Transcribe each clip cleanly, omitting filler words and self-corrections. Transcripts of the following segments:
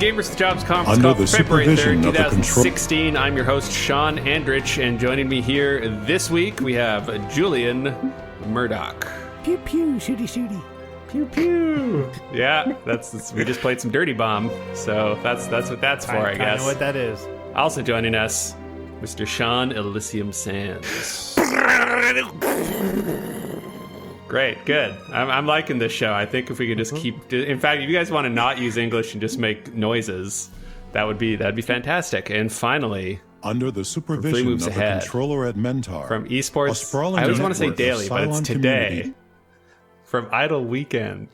Gamers with Jobs conference Under call the for February 3rd, supervision of the 2016. I'm your host, Sean Andrich, and joining me here this week, we have Julian Murdoch. Pew pew, shooty shooty. Pew pew. Yeah, that's we just played some Dirty Bomb, so that's what that's for, I guess. I know what that is. Also joining us, Mr. Sean Elysium Sands. Great, good. I'm liking this show. I think if we could just keep... In fact, if you guys want to not use English and just make noises, that'd be fantastic. And finally... Under the supervision of the controller at Mentar. From esports, I always want to say daily, but it's today. Community. From Idle Weekend.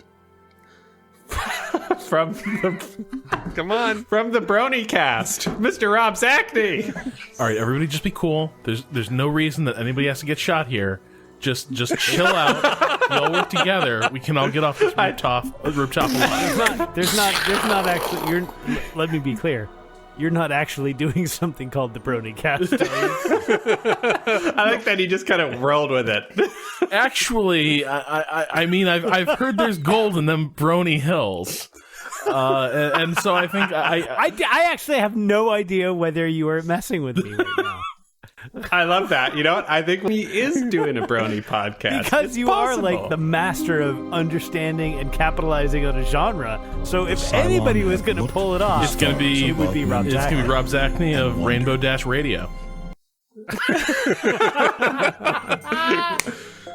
From the... Come on. From the Bronycast, Mr. Rob Zachney. All right, everybody just be cool. There's no reason that anybody has to get shot here. Just chill out. We all work together. We can all get off this rooftop alive. There's not actually. Let me be clear. You're not actually doing something called the Bronycast. I like that he just kind of rolled with it. Actually, I mean, I've heard there's gold in them Brony Hills. And so I think I actually have no idea whether you are messing with me right now. I love that. You know what? I think he is doing a Brony podcast. Because you are like the master of understanding and capitalizing on a genre. So if anybody was going to pull it off, it would be Rob Zachney of Rainbow Dash Radio.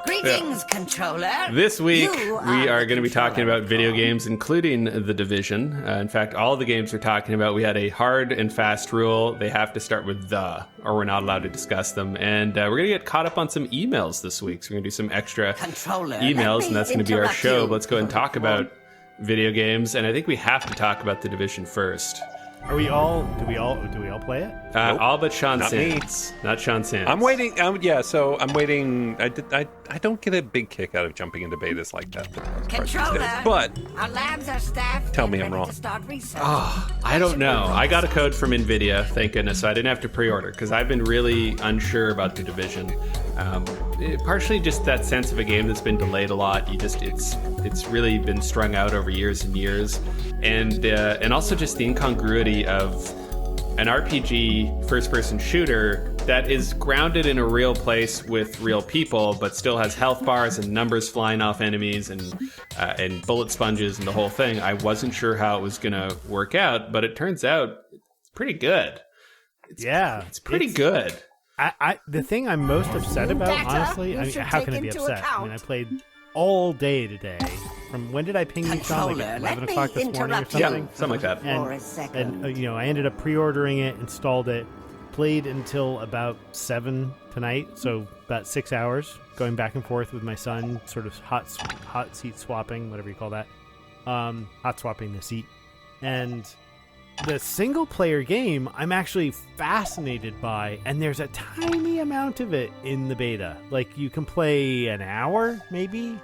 Greetings, controller. This week, we are going to be talking about video games, including The Division. In fact, all the games we're talking about, we had a hard and fast rule. They have to start with the, or we're not allowed to discuss them. And we're going to get caught up on some emails this week. So we're going to do some extra emails, and that's going to be our show. But let's go and talk about video games. And I think we have to talk about The Division first. Do we all play it? Nope. All but Sean Sands. Not Sean Sands. I'm waiting. So I'm waiting. I don't get a big kick out of jumping into betas like that. Controller, but our labs are staffed. Tell me I'm wrong. I don't know. I got a code from NVIDIA, thank goodness, so I didn't have to pre-order because I've been really unsure about The Division. Partially just that sense of a game that's been delayed a lot. It's really been strung out over years and years, and also just the incongruity of an RPG first-person shooter that is grounded in a real place with real people, but still has health bars and numbers flying off enemies and bullet sponges and the whole thing. I wasn't sure how it was going to work out, but it turns out it's pretty good. It's pretty good. The thing I'm most upset about, honestly, how can I be upset? I mean, I played all day today. From when did I ping you, Sean? Like 11 o'clock this morning or something? Yeah, something like that. And I ended up pre-ordering it, installed it, played until about 7 tonight, so about 6 hours, going back and forth with my son, sort of hot seat swapping, whatever you call that. Hot swapping the seat. And the single-player game, I'm actually fascinated by, and there's a tiny amount of it in the beta. Like, you can play an hour, maybe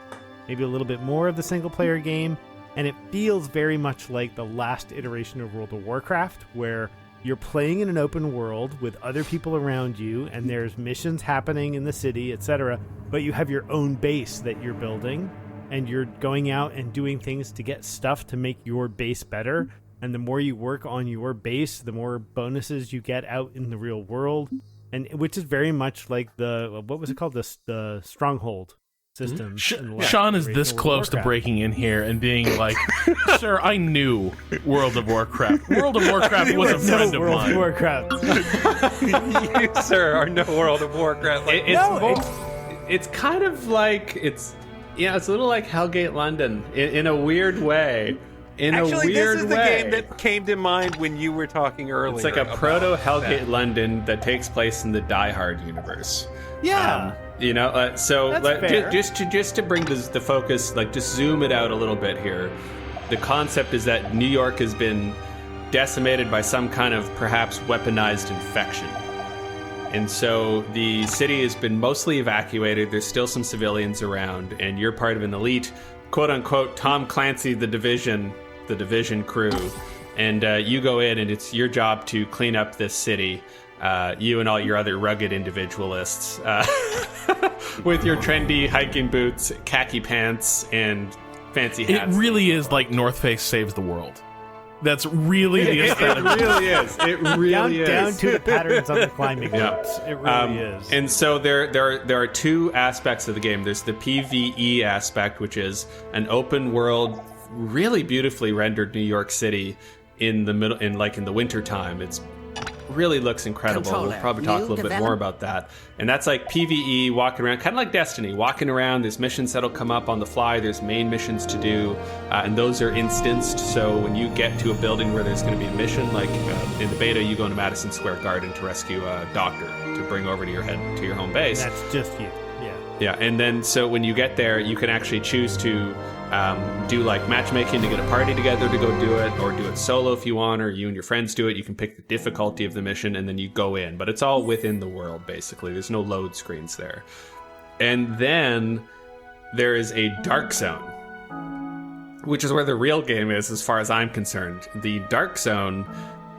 a little bit more of the single-player game, and it feels very much like the last iteration of World of Warcraft, where you're playing in an open world with other people around you, and there's missions happening in the city, etc., but you have your own base that you're building, and you're going out and doing things to get stuff to make your base better. And the more you work on your base, the more bonuses you get out in the real world, and which is very much like what was it called? The Stronghold system. Sean is this close to breaking in here and being like, "Sir, I knew World of Warcraft. World of Warcraft was a friend of mine." World of Warcraft. You, sir, are no World of Warcraft. It's kind of like it's a little like Hellgate London in a weird way. Actually, this is the game that came to mind when you were talking earlier. It's like a proto Hellgate London that takes place in the Die Hard universe. Yeah. Just to bring the focus, like just zoom it out a little bit here. The concept is that New York has been decimated by some kind of perhaps weaponized infection. And so the city has been mostly evacuated. There's still some civilians around, and you're part of an elite, quote-unquote, Tom Clancy, the Division crew. And you go in, and it's your job to clean up this city. You and all your other rugged individualists with your trendy hiking boots, khaki pants, and fancy hats. It really is like North Face saves the world. That's really the aesthetic. It really is. It really is. Down to the patterns on the climbing ropes. It really is. And so there are two aspects of the game. There's the PvE aspect, which is an open world, really beautifully rendered New York City in the middle, in the winter time. It's really looks incredible. Controller, we'll probably talk a little bit more about that. And that's like PvE, walking around, kind of like Destiny, walking around. There's missions that'll come up on the fly. There's main missions to do, and those are instanced. So when you get to a building where there's going to be a mission, like in the beta, you go into Madison Square Garden to rescue a doctor to bring over to your home base. That's just you. Yeah, and then so when you get there, you can actually choose to do like matchmaking to get a party together to go do it, or do it solo if you want, or you and your friends do it. You can pick the difficulty of the mission, and then you go in. But it's all within the world, basically. There's no load screens there. And then there is a dark zone, which is where the real game is, as far as I'm concerned. The dark zone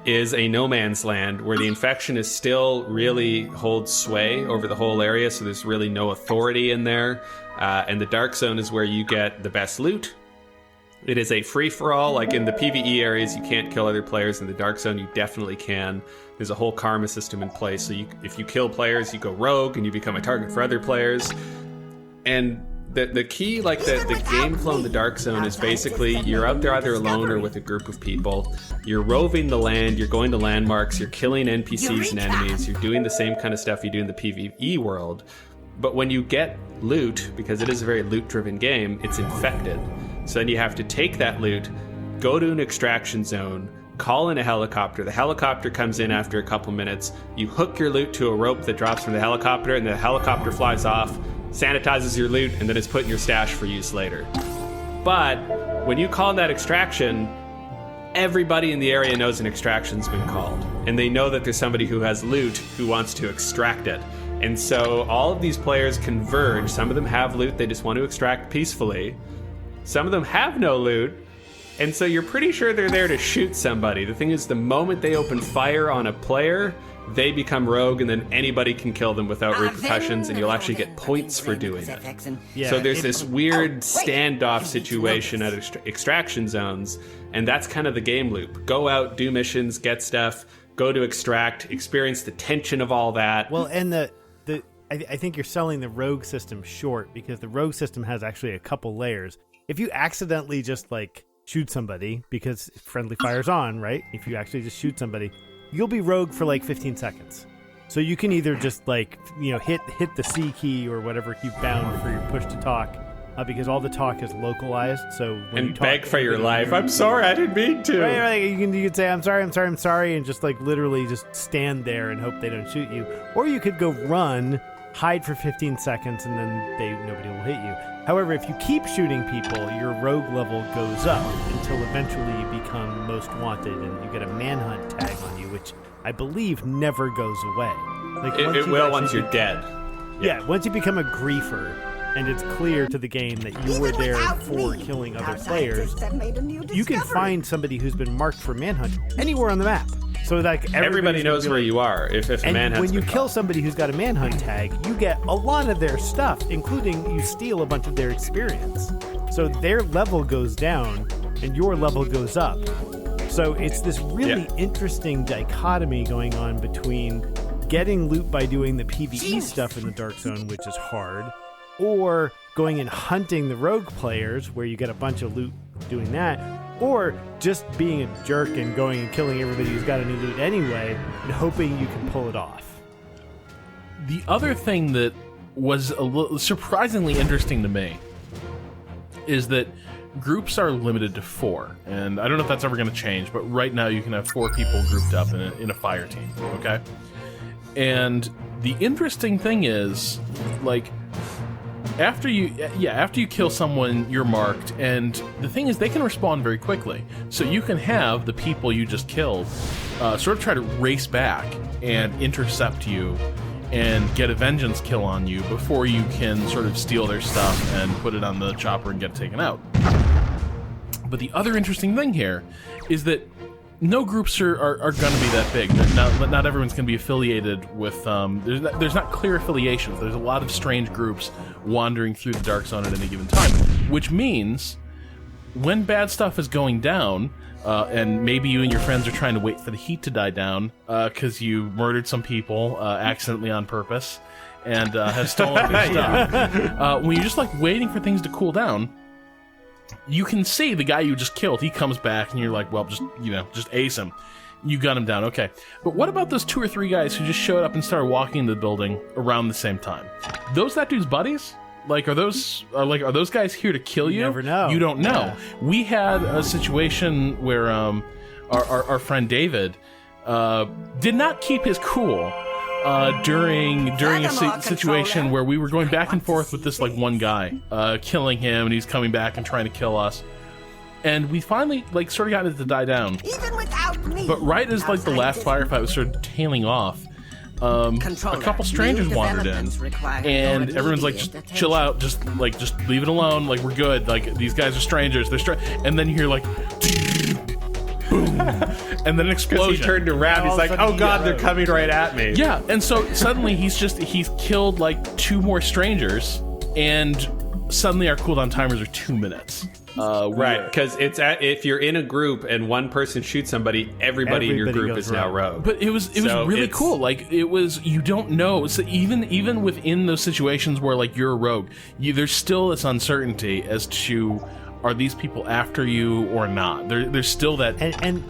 is a no man's land where the infection is still really holds sway over the whole area, so there's really no authority in there. And the dark zone is where you get the best loot. It is a free-for-all. Like in the PvE areas, you can't kill other players. In the dark zone, you definitely can. There's a whole karma system in place, so if you kill players, you go rogue and you become a target for other players. And the key, like the game flow in the dark zone, is basically you're out there either alone or with a group of people. You're roving the land, you're going to landmarks, you're killing NPCs and enemies, you're doing the same kind of stuff you do in the PvE world. But when you get loot, because it is a very loot-driven game, it's infected. So then you have to take that loot, go to an extraction zone, call in a helicopter. The helicopter comes in after a couple minutes. You hook your loot to a rope that drops from the helicopter, and the helicopter flies off, sanitizes your loot, and then it's put in your stash for use later. But when you call that extraction, everybody in the area knows an extraction's been called, and they know that there's somebody who has loot who wants to extract it. And so all of these players converge. Some of them have loot they just want to extract peacefully. Some of them have no loot, and so you're pretty sure they're there to shoot somebody. The thing is, the moment they open fire on a player, they become rogue, and then anybody can kill them without repercussions, and you'll actually get points for doing it. Yeah, so there's this weird standoff situation at extraction zones, and that's kind of the game loop. Go out, do missions, get stuff, go to extract, experience the tension of all that. Well, and I think you're selling the rogue system short, because the rogue system has actually a couple layers. If you accidentally just like shoot somebody, because friendly fire's on, right? If you actually just shoot somebody, you'll be rogue for like 15 seconds. So you can either just like, hit the C key or whatever you've bound for your push to talk, because all the talk is localized. So when you talk, beg for your life. I'm sorry, I didn't mean to. Right, you can say, I'm sorry, and just like literally just stand there and hope they don't shoot you. Or you could go run, hide for 15 seconds, and then nobody will hit you. However, if you keep shooting people, your rogue level goes up until eventually you become most wanted, and you get a manhunt tag on you, which I believe never goes away. Like it will once you're dead. Yeah, once you become a griefer, and it's clear to the game that you were there for killing other players, you can find somebody who's been marked for manhunt anywhere on the map. So like everybody knows where you are if a manhunt's when you been kill called. somebody who's got a manhunt tag, you get a lot of their stuff, including you steal a bunch of their experience. So their level goes down and your level goes up. So it's this really interesting dichotomy going on between getting loot by doing the PvE stuff in the Dark Zone, which is hard, or going and hunting the rogue players where you get a bunch of loot doing that, or just being a jerk and going and killing everybody who's got any loot anyway and hoping you can pull it off. The other thing that was a little surprisingly interesting to me is that groups are limited to 4, and I don't know if that's ever going to change, but right now you can have 4 people grouped up in a fire team, okay? And the interesting thing is, like, after you kill someone, you're marked, and the thing is, they can respond very quickly. So you can have the people you just killed sort of try to race back and intercept you and get a vengeance kill on you before you can sort of steal their stuff and put it on the chopper and get it taken out. But the other interesting thing here is that no groups are going to be that big. Not everyone's going to be affiliated with... there's not clear affiliations. There's a lot of strange groups wandering through the Dark Zone at any given time, which means when bad stuff is going down, and maybe you and your friends are trying to wait for the heat to die down because you murdered some people accidentally on purpose and have stolen their stuff. When you're just like waiting for things to cool down, you can see the guy you just killed. He comes back, and you're like, well, just ace him. You gun him down, okay. But what about those 2 or 3 guys who just showed up and started walking into the building around the same time? Those that dude's buddies? Like, are those guys here to kill you? You never know. You don't know. Yeah. We had a situation where our friend David did not keep his cool during a situation where we were going back and forth with this like one guy, killing him, and he's coming back and trying to kill us. And we finally like sort of got it to die down. Even without me. But right as like the last firefight was sort of tailing off, a couple strangers wandered in, and everyone's like, just chill out, just leave it alone, like we're good, like these guys are strangers, and then you hear like boom, and then an explosion. He turned around, he's like, oh god, they're coming right at me. Yeah, and so suddenly he's killed like 2 more strangers, and suddenly our cooldown timers are 2 minutes. Right, because if you're in a group and one person shoots somebody, everybody in your group is now rogue. But it was really cool. Like you don't know. So even within those situations where like you're a rogue, there's still this uncertainty as to are these people after you or not. There's still that. And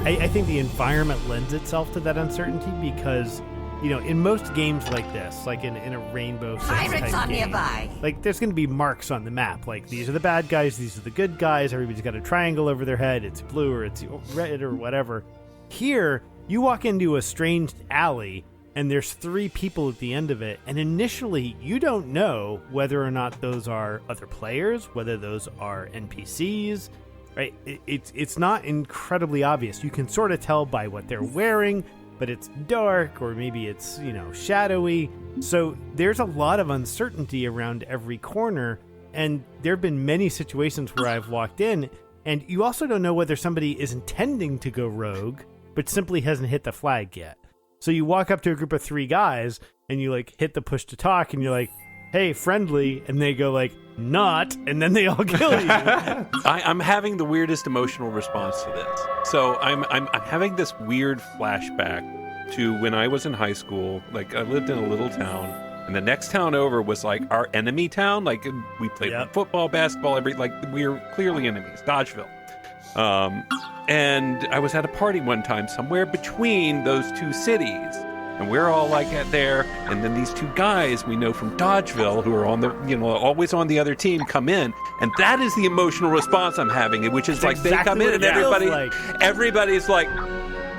I think the environment lends itself to that uncertainty because, in most games like this, like in a Rainbow Six Pirates type on game, nearby. like there's going to be marks on the map. Like these are the bad guys, these are the good guys. Everybody's got a triangle over their head. It's blue or it's red or whatever. Here, you walk into a strange alley and there's 3 people at the end of it. And initially, you don't know whether or not those are other players, whether those are NPCs. Right? It's not incredibly obvious. You can sort of tell by what they're wearing, but it's dark or maybe it's, shadowy. So there's a lot of uncertainty around every corner. And there have been many situations where I've walked in and you also don't know whether somebody is intending to go rogue, but simply hasn't hit the flag yet. So you walk up to a group of 3 guys and you like hit the push to talk and you're like, hey, friendly. And they go like, not. And then they all kill you. I'm having the weirdest emotional response to this. So I'm having this weird flashback to when I was in high school. Like I lived in a little town, and the next town over was like our enemy town. Like we played football, basketball, we were clearly enemies. Dodgeville. And I was at a party one time somewhere between those 2 cities. And we're all like there, and then these 2 guys we know from Dodgeville who are on the, always on the other team come in, and that is the emotional response I'm having, which is like they come in and everybody's like,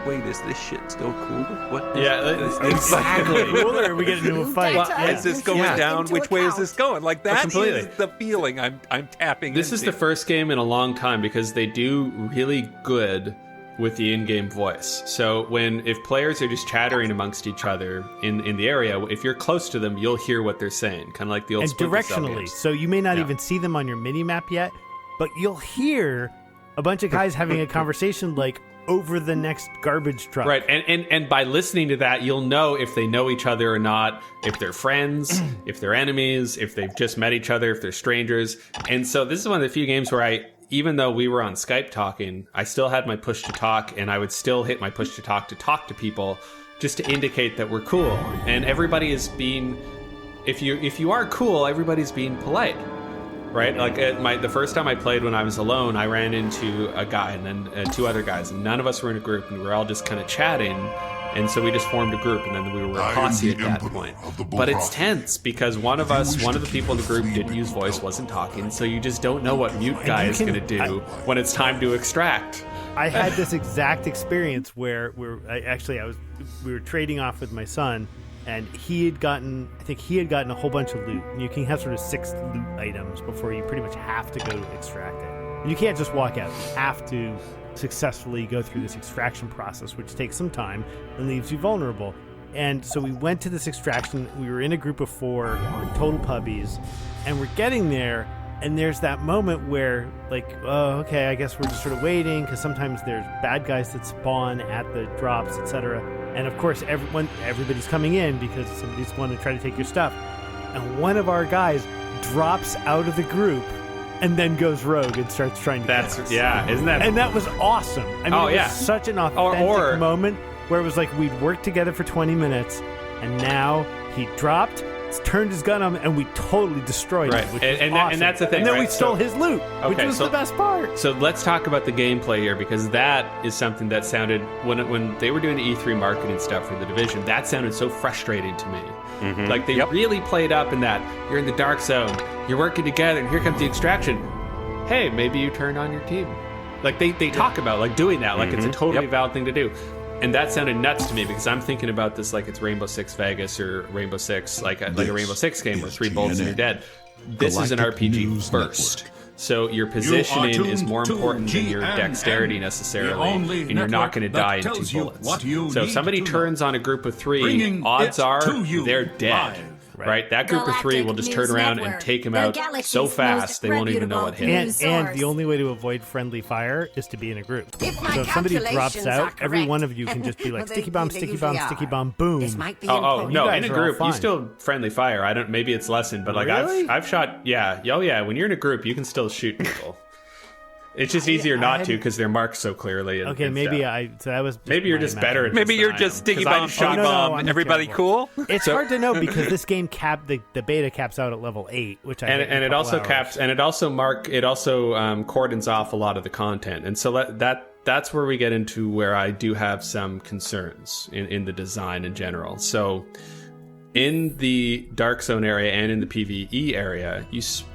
wait, is this shit still cool? What? Exactly. Cooler, are we getting into a fight? Is this going down? Which way is this going? Like that is the feeling I'm tapping. This is the first game in a long time because they do really good with the in-game voice. So if players are just chattering amongst each other in the area, if you're close to them, you'll hear what they're saying, kind of like the old Splinter Cell directionally. games. So you may not even see them on your mini-map yet, but you'll hear a bunch of guys having a conversation like over the next garbage truck. Right, and by listening to that, you'll know if they know each other or not, if they're friends, if they're enemies, if they've just met each other, if they're strangers. And so this is one of the few games where even though we were on Skype talking, I still had my push to talk, and I would still hit my push to talk to people just to indicate that we're cool. And everybody is being, if you are cool, everybody's being polite, right? Like the first time I played when I was alone, I ran into a guy and then 2 other guys, and none of us were in a group, and we were all just kind of chatting. And so we just formed a group, and then we were a posse at that point. But it's tense because one of the people in the group didn't use voice, wasn't talking, so you just don't know what mute guy is going to do when it's time to extract. I had this exact experience where we were trading off with my son, and he had gotten a whole bunch of loot. And you can have sort of 6 loot items before you pretty much have to go to extract it. And you can't just walk out. You have to successfully go through this extraction process, which takes some time and leaves you vulnerable. And so we went to this extraction. We were in a group of 4 total puppies, and we're getting there, and there's that moment where like, oh, okay, I guess we're just sort of waiting, because sometimes there's bad guys that spawn at the drops, etc. And of course everybody's coming in because somebody's going to try to take your stuff. And one of our guys drops out of the group and then goes rogue and starts trying to kill us. Isn't that? And that was awesome. I mean, it was such an authentic moment where it was like we'd worked together for 20 minutes, and now he dropped, turned his gun on him, and we totally destroyed him. Which was awesome. And that's the thing. And then right? we stole his loot, which was the best part. So let's talk about the gameplay here, because that is something that sounded when they were doing the E3 marketing stuff for the Division. That sounded so frustrating to me. Mm-hmm. Like they really played up in that you're in the dark zone, you're working together, and here comes the extraction. Hey, maybe you turn on your team. Like they talk about like doing that, like it's a totally valid thing to do. And that sounded nuts to me because I'm thinking about this like it's Rainbow Six Vegas or Rainbow Six, like a Rainbow Six game where 3 bullets and you're dead. This is an RPG first. So your positioning is more important than your dexterity necessarily, and you're not going to die in 2 bullets. So if somebody turns on a group of 3, odds are they're dead. Right? That group of 3 will just turn around and take him out so fast they won't even know what hit him. And the only way to avoid friendly fire is to be in a group. So if somebody drops out, every one of you can just be like, sticky bomb, boom. No, in a group, you still friendly fire. Maybe it's lessened, but like I've shot, when you're in a group, you can still shoot people. It's just easier not to because they're marked so clearly. Okay, maybe you're just better at maybe you're just sticky bomb, shot bomb. Everybody cool? It's hard to know because this game the beta caps out at level 8, which it also cordons off a lot of the content, and so that's where we get into where I do have some concerns in the design in general. So in the Dark Zone area and in the PvE area,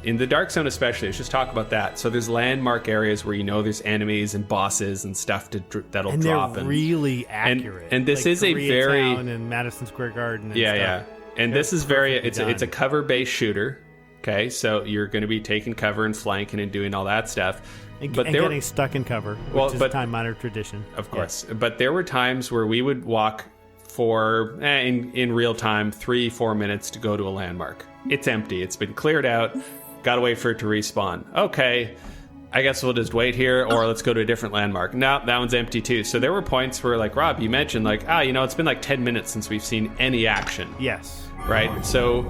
in the Dark Zone especially, let's just talk about that. So there's landmark areas where there's enemies and bosses and stuff that'll drop. They're really accurate. And this is a very... and Madison Square Garden and stuff. And this is it's a cover-based shooter. Okay, so you're going to be taking cover and flanking and doing all that stuff. And getting stuck in cover, which is a time-honored tradition. Of course. Yeah. But there were times where we would walk for, in real time, 3-4 minutes to go to a landmark. It's empty. It's been cleared out. Gotta wait for it to respawn. Okay, I guess we'll just wait here, or let's go to a different landmark. No, that one's empty too. So there were points where, like Rob, you mentioned, like, it's been like 10 minutes since we've seen any action. Yes. Right? So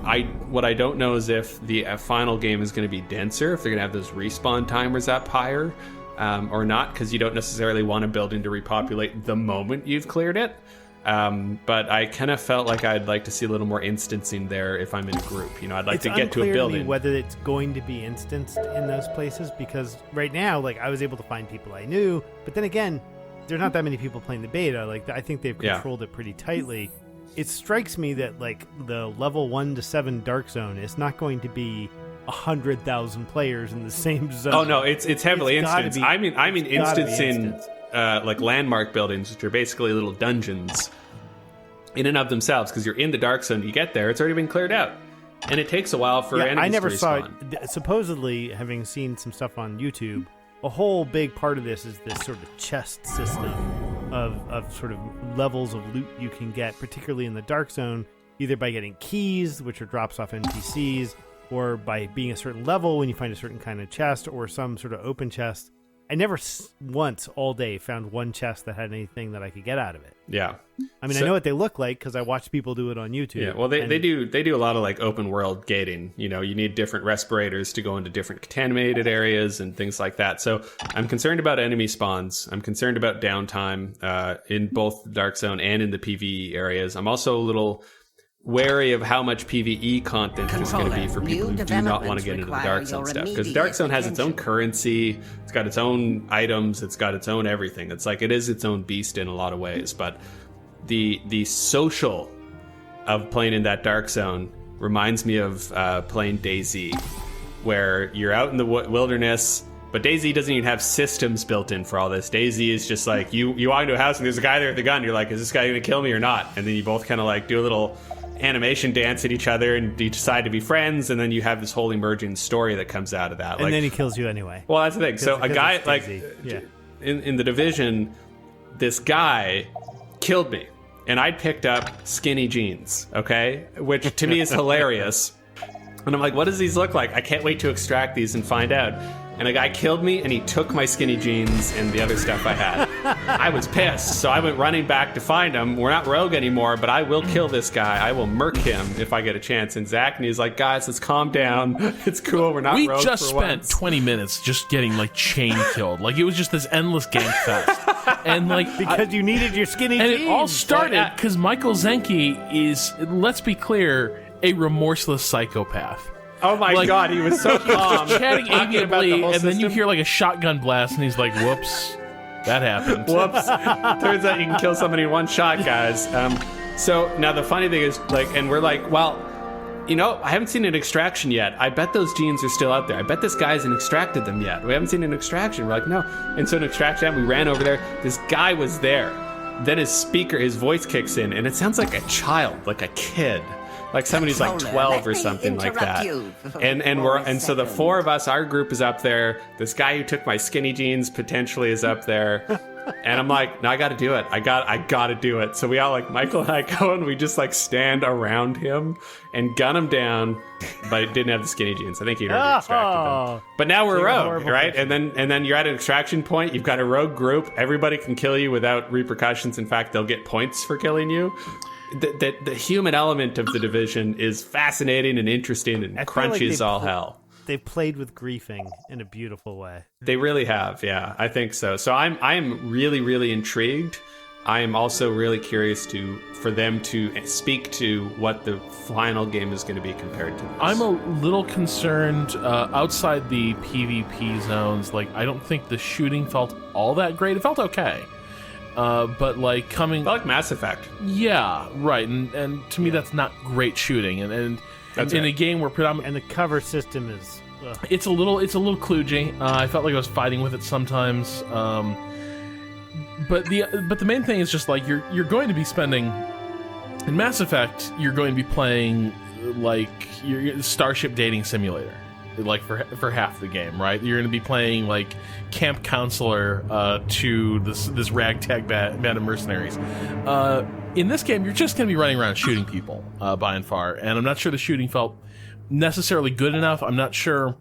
what I don't know is if the final game is going to be denser, if they're going to have those respawn timers up higher, or not, because you don't necessarily want a building to repopulate the moment you've cleared it. But I kind of felt like I'd like to see a little more instancing there if I'm in a group. I'd like to get to a building. It's unclear to me whether it's going to be instanced in those places, because right now, like, I was able to find people I knew, but then again, there's not that many people playing the beta. Like, I think they've controlled it pretty tightly. It strikes me that, like, the level 1 to 7 Dark Zone is not going to be 100,000 players in the same zone. Oh no, it's heavily instanced. I mean instance in like landmark buildings, which are basically little dungeons in and of themselves, because you're in the Dark Zone. You get there, it's already been cleared out, and it takes a while for enemies I never to saw respawn. it. Supposedly, having seen some stuff on YouTube, a whole big part of this is this sort of chest system of sort of levels of loot you can get, particularly in the Dark Zone, either by getting keys, which are drops off NPCs, or by being a certain level when you find a certain kind of chest or some sort of open chest. I never once all day found one chest that had anything that I could get out of it. Yeah. I mean, I know what they look like because I watch people do it on YouTube. Yeah, well, they do a lot of like open world gating. You need different respirators to go into different contaminated areas and things like that. So I'm concerned about enemy spawns. I'm concerned about downtime in both the Dark Zone and in the PvE areas. I'm also a little wary of how much PvE content there's going to be for people who do not want to get into the Dark Zone stuff. Because Dark Zone has its own currency, it's got its own items, it's got its own everything. It's like it is its own beast in a lot of ways. But the social of playing in that Dark Zone reminds me of playing DayZ, where you're out in the wilderness. But DayZ doesn't even have systems built in for all this. DayZ is just like, you walk into a house and there's a guy there with a gun. You're like, is this guy going to kill me or not? And then you both kind of like do a little animation dance at each other and you decide to be friends, and then you have this whole emerging story that comes out of that. And then he kills you anyway. Well, that's the thing. So a guy like in the Division, this guy killed me, and I picked up skinny jeans, okay? Which to me is hilarious. And I'm like, what does these look like? I can't wait to extract these and find out. And a guy killed me, and he took my skinny jeans and the other stuff I had. I was pissed, so I went running back to find him. We're not rogue anymore, but I will kill this guy. I will murk him if I get a chance. And Zach and he's like, guys, let's calm down. It's cool. We're not rogue for once. We just spent 20 minutes just getting like chain killed. Like it was just this endless gang fest. And like because you needed your skinny and jeans. it all started because Michael Zenke is, let's be clear, a remorseless psychopath. Oh my God, he was so calm. Chatting amiably, and then you hear like a shotgun blast, and he's like, whoops, that happened. Whoops. Turns out you can kill somebody in one shot, guys. So now the funny thing is, like, and we're like, well, you know, I haven't seen an extraction yet. I bet those genes are still out there. I bet this guy hasn't extracted them yet. We haven't seen an extraction. We're like, no. And so an extraction, we ran over there. This guy was there. Then his voice kicks in, and it sounds like a child, like a kid. Like somebody's like 12 or something like that. And so the four of us, our group is up there. This guy who took my skinny jeans potentially is up there. And I'm like, no, I got to do it. I got to do it. So we all like, Michael and I go and we just like stand around him and gun him down, but it didn't have the skinny jeans. I think he'd already extracted them. But now we're rogue, right? And then you're at an extraction point. You've got a rogue group. Everybody can kill you without repercussions. In fact, they'll get points for killing you. The human element of the Division is fascinating and interesting and crunchy as all hell. They've played with griefing in a beautiful way. They really have, yeah. I think so. So I'm really, really intrigued. I am also really curious for them to speak to what the final game is going to be compared to this. I'm a little concerned outside the PvP zones. Like, I don't think the shooting felt all that great. It felt okay. But like coming, I like Mass Effect. Yeah, right. And to me, that's not great shooting. And that's in right. A game where and the cover system is, it's a little kludgy. I felt like I was fighting with it sometimes. But the main thing is just like you're going to be spending in Mass Effect. You're going to be playing like your Starship Dating Simulator. Like for half the game, right? You're going to be playing like camp counselor to this ragtag band of mercenaries. In this game, you're just going to be running around shooting people by and far, and I'm not sure the shooting felt necessarily good enough. I'm not sure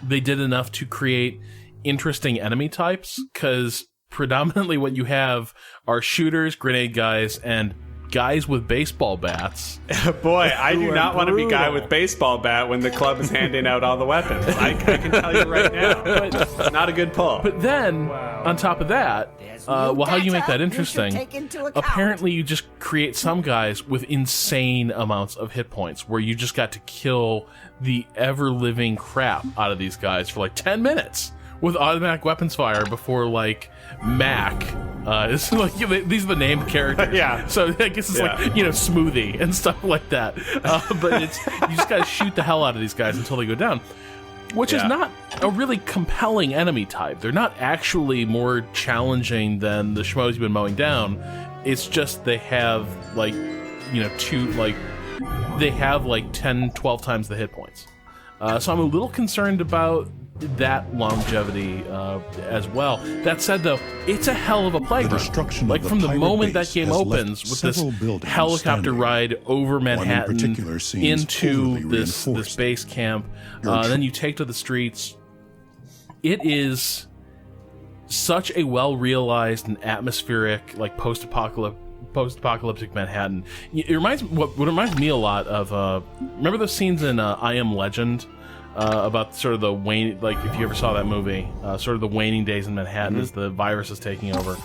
they did enough to create interesting enemy types, because predominantly what you have are shooters, grenade guys, and guys with baseball bats. Boy, I do not want to be guy with baseball bat when the club is handing out all the weapons. I can tell you right now. It's not a good pull. But then, on top of that, how do you make that interesting? Apparently, you just create some guys with insane amounts of hit points, where you just got to kill the ever-living crap out of these guys for like 10 minutes with automatic weapons fire before like Mac. It's like these are the named characters. Yeah. So I guess it's like Smoothie and stuff like that. But you just gotta shoot the hell out of these guys until they go down, which is not a really compelling enemy type. They're not actually more challenging than the schmoes you've been mowing down. It's just they have like they have like 10, 12 times the hit points. So I'm a little concerned about that longevity as well. That said, though, it's a hell of a playground. Like from the moment that game opens with this helicopter ride over Manhattan into this base camp, then you take to the streets. It is such a well-realized and atmospheric, like post-apocalyptic Manhattan. It reminds what reminds me a lot of. Remember those scenes in I Am Legend? About sort of the waning, like if you ever saw that movie, sort of the waning days in Manhattan as the virus is taking over.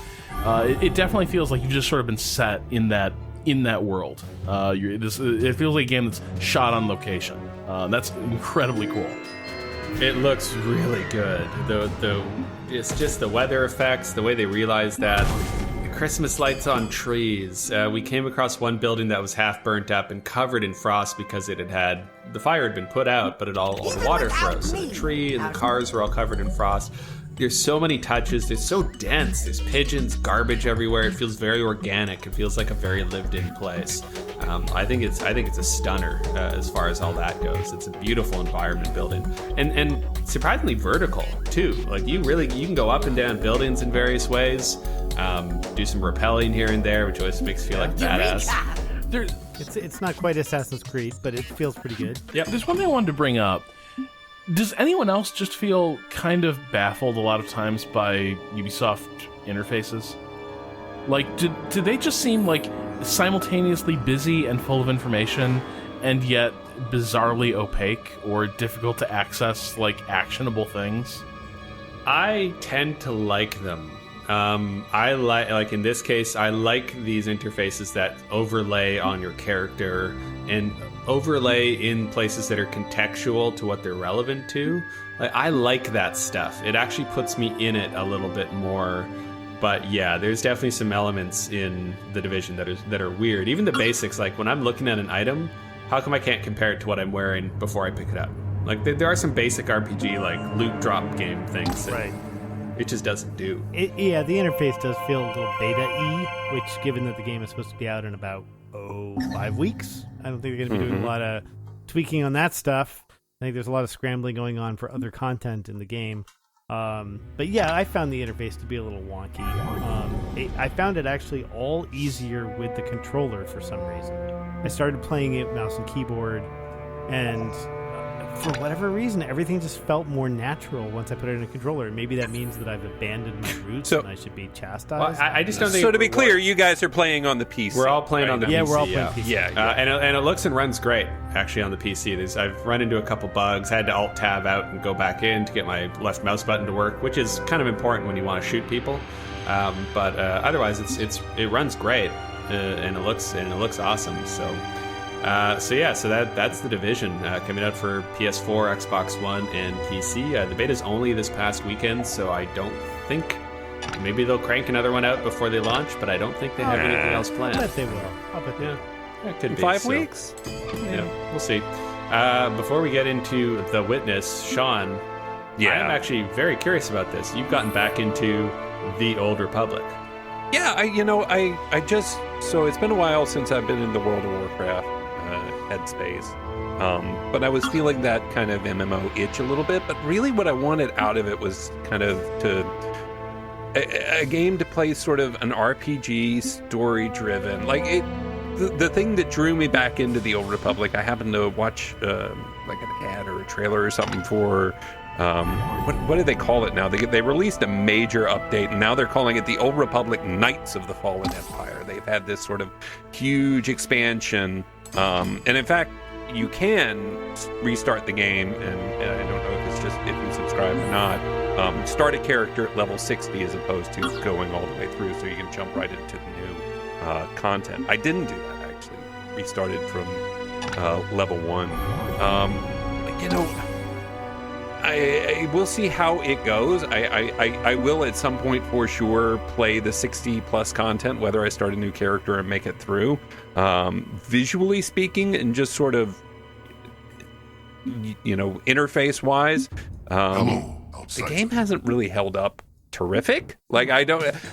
It definitely feels like you've just sort of been set in that world. It feels like a game that's shot on location. That's incredibly cool. It looks really good. It's just the weather effects, the way they realized that. Christmas lights on trees. We came across one building that was half burnt up and covered in frost because the fire had been put out, but all the water froze. So the tree and the cars were all covered in frost. There's so many touches. It's so dense. There's pigeons, garbage everywhere. It feels very organic. It feels like a very lived-in place. I think it's a stunner as far as all that goes. It's a beautiful environment building, and surprisingly vertical too. Like you can go up and down buildings in various ways. Do some rappelling here and there, which always makes you feel like badass. It's not quite Assassin's Creed, but it feels pretty good. Yep. There's one thing I wanted to bring up. Does anyone else just feel kind of baffled a lot of times by Ubisoft interfaces? Like, do they just seem like simultaneously busy and full of information, and yet bizarrely opaque or difficult to access, like, actionable things? I tend to like them. I like in this case, I like these interfaces that overlay on your character and overlay in places that are contextual to what they're relevant to. Like, I like that stuff. It actually puts me in it a little bit more. But yeah, there's definitely some elements in the Division that are weird. Even the basics, like when I'm looking at an item, how come I can't compare it to what I'm wearing before I pick it up? Like there are some basic RPG like loot drop game things that Right. it just doesn't do. Yeah, the interface does feel a little beta-y, which, given that the game is supposed to be out in about 5 weeks, I don't think they're going to be doing a lot of tweaking on that stuff. I think there's a lot of scrambling going on for other content in the game. But yeah, I found the interface to be a little wonky. I found it actually all easier with the controller for some reason. I started playing it mouse and keyboard, and for whatever reason, everything just felt more natural once I put it in a controller. Maybe that means that I've abandoned my roots and I should be chastised. Well, I just don't think. So to be clear, you guys are playing on the PC. We're all playing on the PC. Yeah, we're all playing PC. Yeah. And it looks and runs great, actually, on the PC. I've run into a couple bugs. I had to Alt-Tab out and go back in to get my left mouse button to work, which is kind of important when you want to shoot people. But otherwise, it runs great, and it looks awesome. So that's the Division coming out for PS4, Xbox One, and PC. The beta's only this past weekend, so I don't think maybe they'll crank another one out before they launch. But I don't think they have anything else planned. I bet they will. I'll bet they will. It could be 5 weeks. Yeah, we'll see. Before we get into The Witness, Sean, I'm actually very curious about this. You've gotten back into the Old Republic. Yeah, I just, so it's been a while since I've been in the World of Warcraft headspace, but I was feeling that kind of MMO itch a little bit. But really, what I wanted out of it was kind of a game to play, sort of an RPG, story-driven. Like the thing that drew me back into the Old Republic. I happened to watch like an ad or a trailer or something for. What do they call it now? They released a major update, and now they're calling it the Old Republic Knights of the Fallen Empire. They've had this sort of huge expansion, and in fact, you can restart the game, and I don't know if it's just if you subscribe or not. Start a character at level 60 as opposed to going all the way through, so you can jump right into the new content. I didn't do that, actually. Restarted from level 1. I will see how it goes. I will at some point for sure play the 60 plus content, whether I start a new character and make it through. Visually speaking, and just sort of, interface wise, the game hasn't really held up terrific. Like,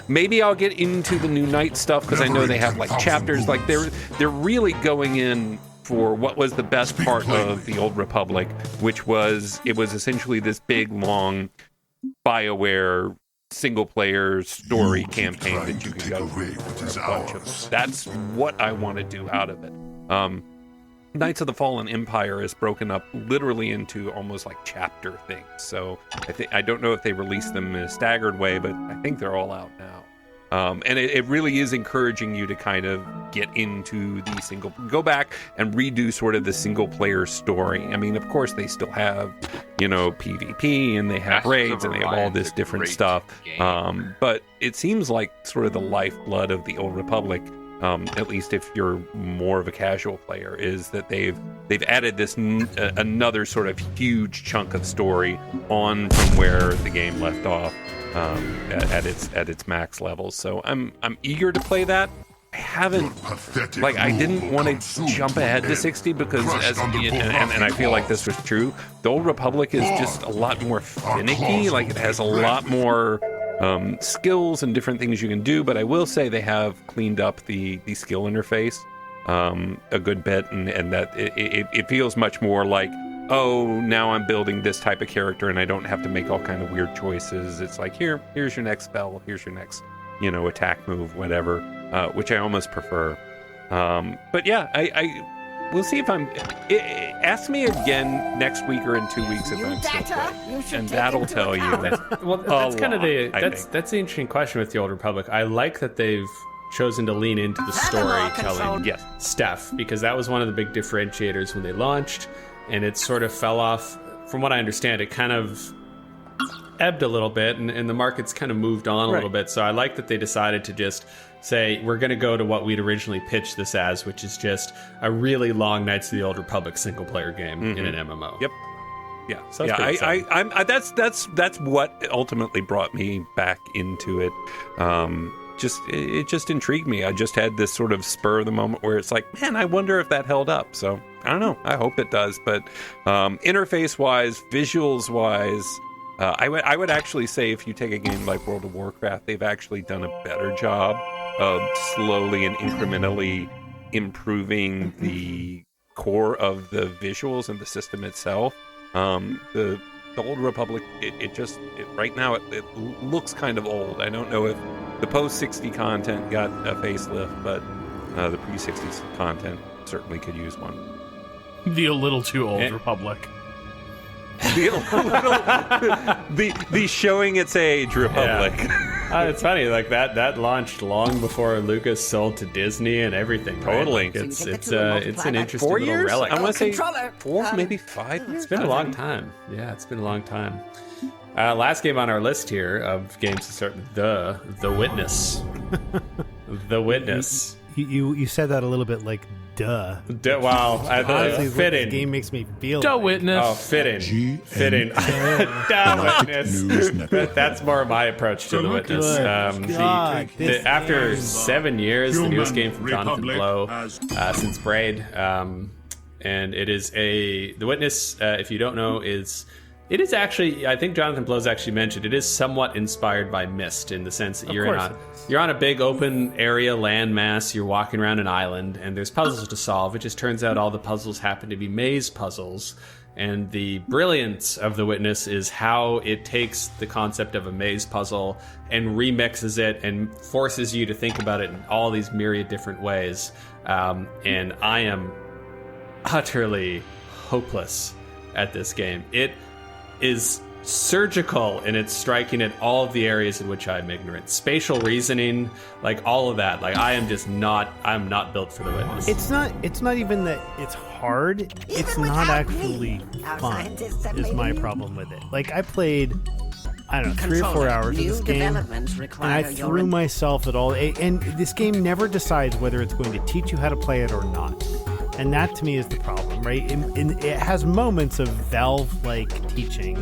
maybe I'll get into the new Knight stuff because I know they have like chapters. Like they're really going in for what was the best part of the Old Republic, which was essentially this big, long BioWare single-player story campaign that you can go through. That's what I want to do out of it. Knights of the Fallen Empire is broken up literally into almost like chapter things. So I don't know if they released them in a staggered way, but I think they're all out now. And it really is encouraging you to kind of get into the go back and redo sort of the single player story. I mean, of course, they still have, PvP and they have raids and they have all this different stuff. But it seems like sort of the lifeblood of the Old Republic, at least if you're more of a casual player, is that they've added this another sort of huge chunk of story on from where the game left off. At its max levels, so I'm eager to play that. I haven't, I didn't want to jump ahead to 60 because, and I feel like this was true. The Old Republic is just a lot more finicky. Like, it has a lot more skills and different things you can do. But I will say they have cleaned up the skill interface a good bit, and that it feels much more like, oh, now I'm building this type of character and I don't have to make all kind of weird choices. It's like, here's your next spell, here's your next, attack move, whatever, which I almost prefer. But yeah, We'll see if I'm. Ask me again next week or in 2 weeks if I'm still playing, and that'll tell you. That's kind of that's the interesting question with the Old Republic. I like that they've chosen to lean into the storytelling stuff, because that was one of the big differentiators when they launched, and it sort of fell off. From what I understand, it kind of ebbed a little bit, and the market's kind of moved on a little bit. So I like that they decided to just say, we're going to go to what we'd originally pitched this as, which is just a really long Knights of the Old Republic single-player game in an MMO. Yep. Yeah. So that's what ultimately brought me back into it. It just intrigued me. I just had this sort of spur of the moment where it's like, man, I wonder if that held up. So I don't know. I hope it does. But interface-wise, visuals-wise, I would actually say if you take a game like World of Warcraft, they've actually done a better job of slowly and incrementally improving the core of the visuals and the system itself. The Old Republic, right now it looks kind of old. I don't know if the post-60 content got a facelift, but the pre-60s content certainly could use one. The a little too old Republic. The showing its age Republic. Yeah. It's funny, like that launched long before Lucas sold to Disney and everything. Totally. Right? Like it's an interesting 4 little years? relic. I want to say 4, maybe 5 years. It's been a long time. Yeah, it's been a long time. Last game on our list here of games to start, The Witness. The Witness. You said that a little bit like duh. Wow, Honestly, fitting. The game makes me feel Duh, like. Witness. Oh, fitting. Duh, Witness. That's more my approach to The Witness. After 7 years, the newest game from Jonathan Blow since Braid, and it is The Witness. If you don't know, it is actually, I think Jonathan Blow's actually mentioned, it is somewhat inspired by Myst in the sense that you're on a big open area landmass, you're walking around an island, and there's puzzles to solve. It just turns out all the puzzles happen to be maze puzzles. And the brilliance of The Witness is how it takes the concept of a maze puzzle and remixes it and forces you to think about it in all these myriad different ways. And I am utterly hopeless at this game. It is surgical in its striking at all of the areas in which I'm ignorant. Spatial reasoning, like all of that. Like I'm not built for The Witness. It's not even that it's hard. It's not actually fun is my problem with it. Like I played, I don't know, 3 or 4 hours of this game, and I threw myself at all. And this game never decides whether it's going to teach you how to play it or not. And that to me is the problem, right? It has moments of Valve-like teaching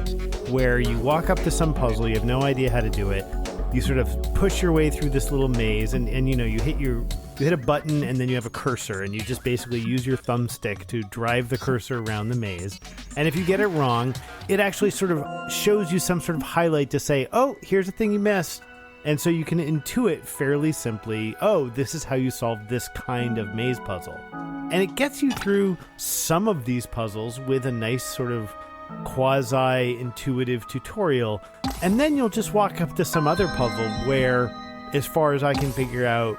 where you walk up to some puzzle, you have no idea how to do it, you sort of push your way through this little maze, and you know, you hit a button and then you have a cursor, and you just basically use your thumbstick to drive the cursor around the maze. And if you get it wrong, it actually sort of shows you some sort of highlight to say, oh, here's a thing you missed. And so you can intuit fairly simply, oh, this is how you solve this kind of maze puzzle. And it gets you through some of these puzzles with a nice sort of quasi-intuitive tutorial. And then you'll just walk up to some other puzzle where, as far as I can figure out,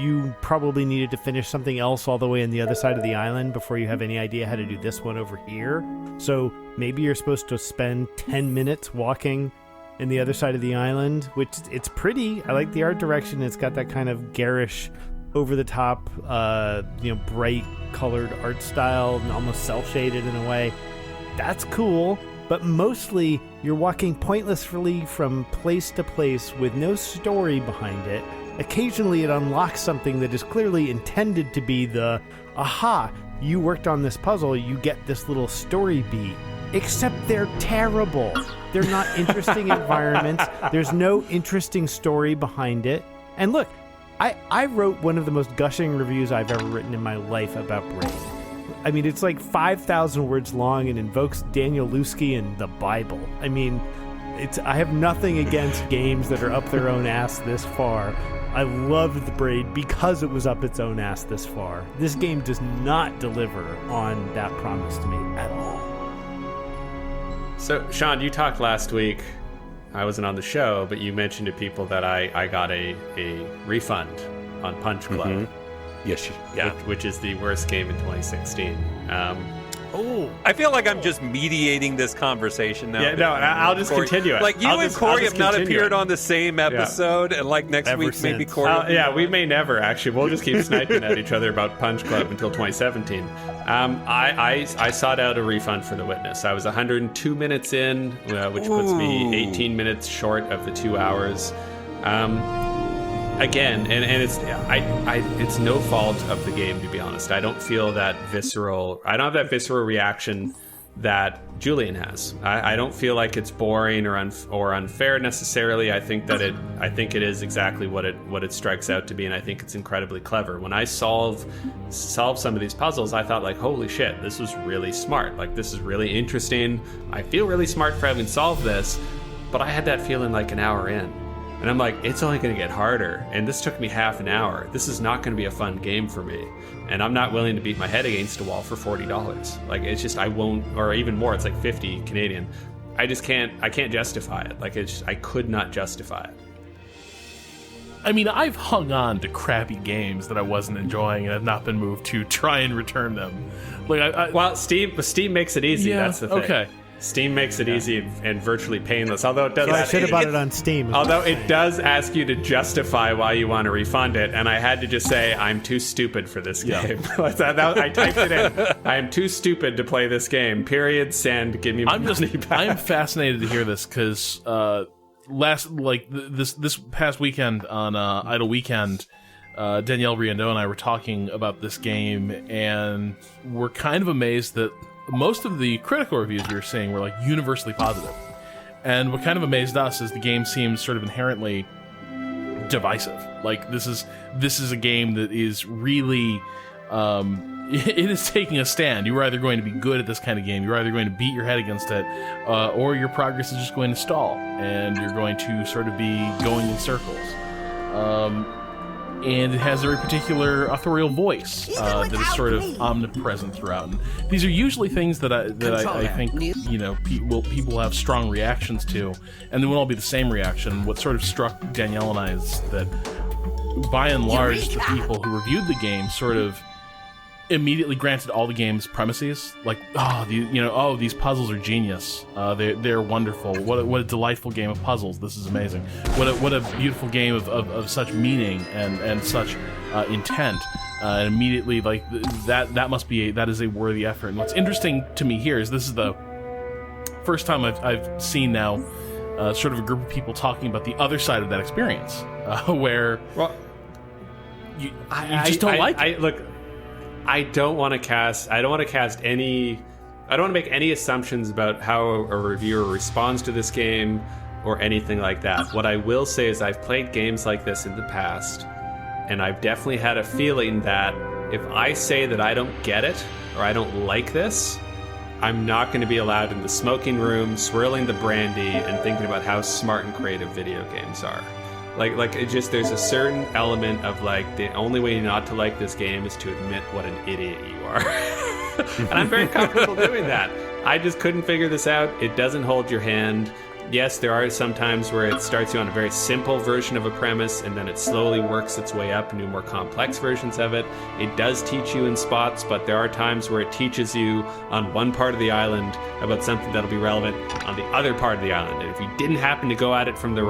you probably needed to finish something else all the way on the other side of the island before you have any idea how to do this one over here. So maybe you're supposed to spend 10 minutes walking in the other side of the island, which it's pretty. I like the art direction. It's got that kind of garish, over-the-top, bright colored art style, and almost cel-shaded in a way. That's cool, but mostly you're walking pointlessly from place to place with no story behind it. Occasionally it unlocks something that is clearly intended to be the, aha, you worked on this puzzle, you get this little story beat. Except they're terrible. They're not interesting environments. There's no interesting story behind it. And look, I wrote one of the most gushing reviews I've ever written in my life about Braid. I mean, it's like 5,000 words long and invokes Daniel Lusky and the Bible. I mean, I have nothing against games that are up their own ass this far. I loved Braid because it was up its own ass this far. This game does not deliver on that promise to me at all. So, Sean, you talked last week, I wasn't on the show, but you mentioned to people that I got a refund on Punch Club. Yes, yeah. Which is the worst game in 2016. I feel like I'm just mediating this conversation now. Yeah, no, I'll just continue it. Like, you and Corey have not appeared on the same episode, and like next week, maybe Corey. Yeah, we may never, actually. We'll just keep sniping at each other about Punch Club until 2017. I sought out a refund for The Witness. I was 102 minutes in, which puts me 18 minutes short of the 2 hours. Again, and it's no fault of the game, to be honest. I don't feel that visceral. I don't have that visceral reaction that Julian has. I don't feel like it's boring or unfair necessarily. I think it is exactly what it strikes out to be, and I think it's incredibly clever. When I solve some of these puzzles, I thought, like, holy shit, this was really smart. Like, this is really interesting. I feel really smart for having solved this, but I had that feeling like an hour in. And I'm like, it's only going to get harder. And this took me half an hour. This is not going to be a fun game for me. And I'm not willing to beat my head against a wall for $40. Like, it's just, I won't, or even more, it's like 50 Canadian. I can't justify it. Like, I could not justify it. I mean, I've hung on to crappy games that I wasn't enjoying and have not been moved to try and return them. Like, well, Steam makes it easy. Yeah, that's the thing. Okay. Steam makes it easy and virtually painless, although it does. So I should have bought it on Steam. Although it does ask you to justify why you want to refund it, and I had to just say, I'm too stupid for this game. I typed it in. I am too stupid to play this game. Period. Send. Give me my money back. I am fascinated to hear this because this past weekend on Idle Weekend, Danielle Riendeau and I were talking about this game, and we're kind of amazed that most of the critical reviews we were seeing were like universally positive. And what kind of amazed us is the game seems sort of inherently divisive. Like, this is a game that is really it is taking a stand. You're either going to be good at this kind of game, you're either going to beat your head against it, or your progress is just going to stall, and you're going to sort of be going in circles. And it has a very particular authorial voice that is sort of omnipresent throughout. And these are usually things that I think people have strong reactions to, and they won't all be the same reaction. What sort of struck Danielle and I is that, by and large, the people who reviewed the game sort of immediately granted all the game's premises, like, these puzzles are genius. They're wonderful. What a delightful game of puzzles. This is amazing. What a beautiful game of such meaning and such intent. And immediately, like, that is a worthy effort. And what's interesting to me here is this is the first time I've seen now sort of a group of people talking about the other side of that experience, where you just don't like it. Look, I don't want to make any assumptions about how a reviewer responds to this game or anything like that. What I will say is I've played games like this in the past, and I've definitely had a feeling that if I say that I don't get it or I don't like this, I'm not going to be allowed in the smoking room, swirling the brandy, and thinking about how smart and creative video games are. Like it just, there's a certain element of, like, the only way not to like this game is to admit what an idiot you are. And I'm very comfortable doing that. I just couldn't figure this out. It doesn't hold your hand. Yes, there are some times where it starts you on a very simple version of a premise, and then it slowly works its way up into more complex versions of it. It does teach you in spots, but there are times where it teaches you on one part of the island about something that'll be relevant on the other part of the island. And if you didn't happen to go at it in the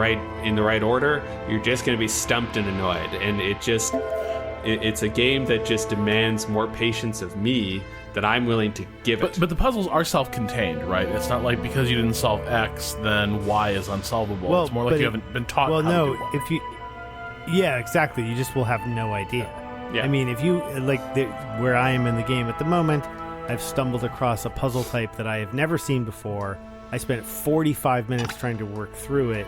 right order, you're just going to be stumped and annoyed. And it's a game that just demands more patience of me that I'm willing to give it. But the puzzles are self-contained, right? It's not like because you didn't solve X, then Y is unsolvable. Well, it's more like you haven't been taught how to do Y. Yeah, exactly. You just will have no idea. Yeah. I mean, if you, where I am in the game at the moment, I've stumbled across a puzzle type that I have never seen before. I spent 45 minutes trying to work through it,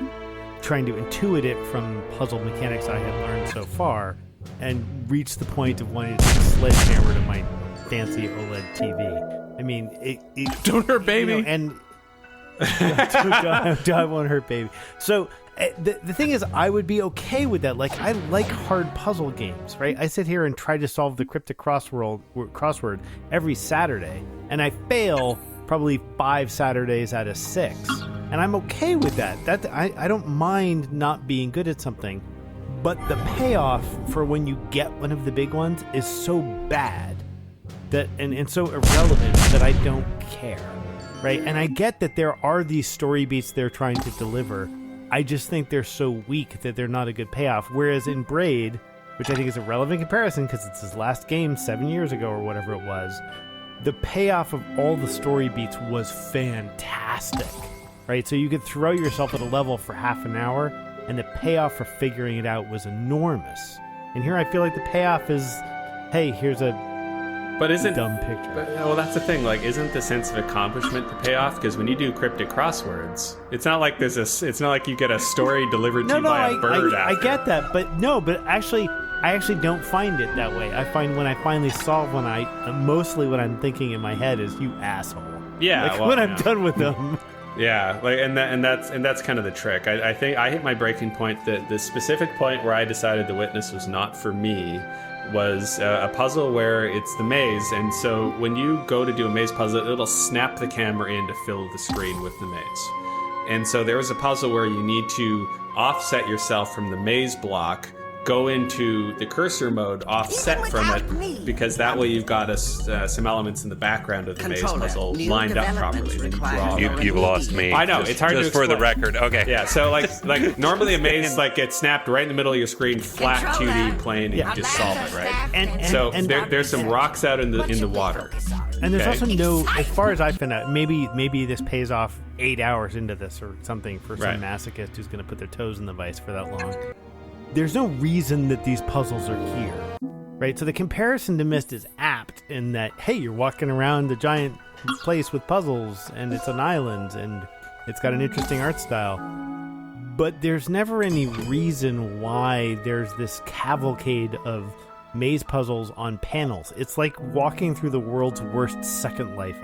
trying to intuit it from puzzle mechanics I had learned so far, and reached the point of wanting to sledgehammer to my fancy OLED TV. I mean, it don't hurt baby. And I won't hurt baby. So the thing is, I would be okay with that. Like, I like hard puzzle games, right? I sit here and try to solve the cryptic crossword every Saturday, and I fail probably 5 Saturdays out of 6, and I'm okay with that. I don't mind not being good at something. but the payoff for when you get one of the big ones is so bad that and so irrelevant that I don't care, right? And I get that there are these story beats they're trying to deliver. I just think they're so weak that they're not a good payoff. Whereas in Braid, which I think is a relevant comparison because it's his last game 7 years ago or whatever it was, the payoff of all the story beats was fantastic, right? So you could throw yourself at a level for half an hour, and the payoff for figuring it out was enormous. And here I feel like the payoff is, hey, here's a dumb picture. But, well, that's the thing. Like, isn't the sense of accomplishment the payoff? Because when you do cryptic crosswords, it's not like it's not like you get a story delivered to you by a bird. I get that, but I actually don't find it that way. I find when I finally solve one, mostly what I'm thinking in my head is, you asshole. Yeah, when I'm done with them. Yeah, like and that's kind of the trick. I think I hit my breaking point. The specific point where I decided The Witness was not for me was a puzzle where it's the maze, and so when you go to do a maze puzzle, it'll snap the camera in to fill the screen with the maze. And so there was a puzzle where you need to offset yourself from the maze block, go into the cursor mode, offset from it, because that way you've got some elements in the background of the maze puzzle lined up properly. Then you draw. You've lost me. I know, it's hard just to for the explain. record. Okay. Yeah, so like normally a maze gets snapped right in the middle of your screen, flat 2D plane, and you just solve it, right? And there's some rocks out in the water. And there's also no, as far as I found out, maybe this pays off 8 hours into this or something for some masochist who's going to put their toes in the vice for that long. There's no reason that these puzzles are here, right? So the comparison to Myst is apt in that, hey, you're walking around the giant place with puzzles, and it's an island, and it's got an interesting art style. But there's never any reason why there's this cavalcade of maze puzzles on panels. It's like walking through the world's worst Second Life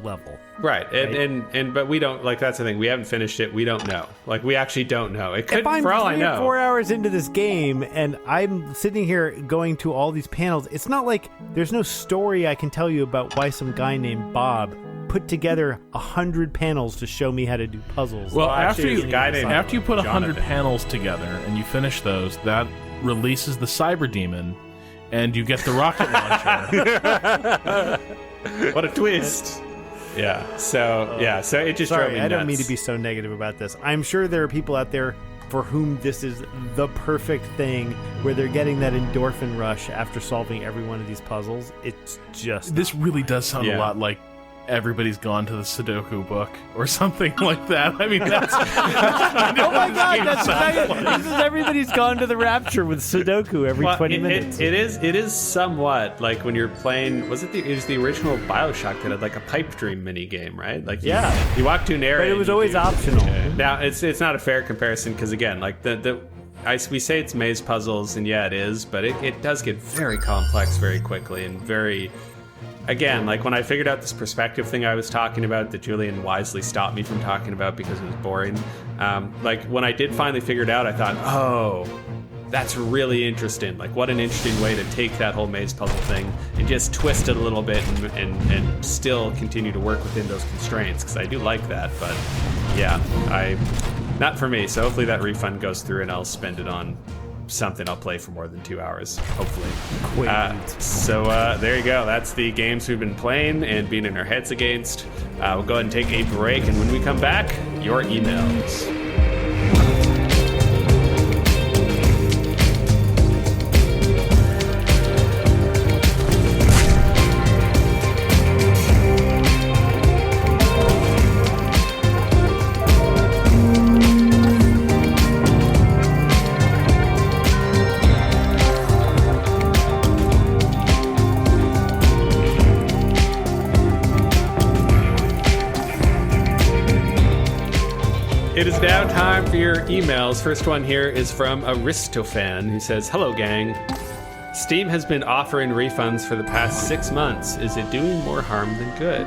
level. Right. And but we don't, like, that's the thing. We haven't finished it. We don't know. Like, we actually don't know. It could, if I'm for all I 3 or know. 4 hours into this game and I'm sitting here going to all these panels, it's not like there's no story I can tell you about why some guy named Bob put together 100 panels to show me how to do puzzles. Well, actually, after you put 100 Jonathan. panels together and you finish those, that releases the cyber demon, and you get the rocket launcher. What a twist. Yeah. So it just drove me nuts. I don't mean to be so negative about this. I'm sure there are people out there for whom this is the perfect thing, where they're getting that endorphin rush after solving every one of these puzzles. It's just This really does sound a lot like Everybody's Gone to the Sudoku book or something like that. I mean, that's oh my god, that's exactly, this is Everybody's Gone to the Rapture with Sudoku every 20 minutes. It is somewhat like when you're playing. It was the original BioShock that had like a pipe dream mini game, right? Like you walk to an area, but it was always optional. Now it's not a fair comparison because again, like we say it's maze puzzles, and yeah, it is, but it does get very complex very quickly and very. Again, like when I figured out this perspective thing I was talking about that Julian wisely stopped me from talking about because it was boring, like when I did finally figure it out, I thought, oh, that's really interesting. Like what an interesting way to take that whole maze puzzle thing and just twist it a little bit and still continue to work within those constraints, because I do like that. But yeah, not for me. So hopefully that refund goes through and I'll spend it on something I'll play for more than 2 hours, hopefully. So there you go. That's the games we've been playing and beating our heads against. We'll go ahead and take a break, and when we come back, your emails. It is now time for your emails. First one here is from Aristofan, who says, "Hello, gang. Steam has been offering refunds for the past 6 months. Is it doing more harm than good?"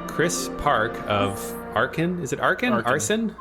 Chris Park of Arkin, is it Arkin? Arson?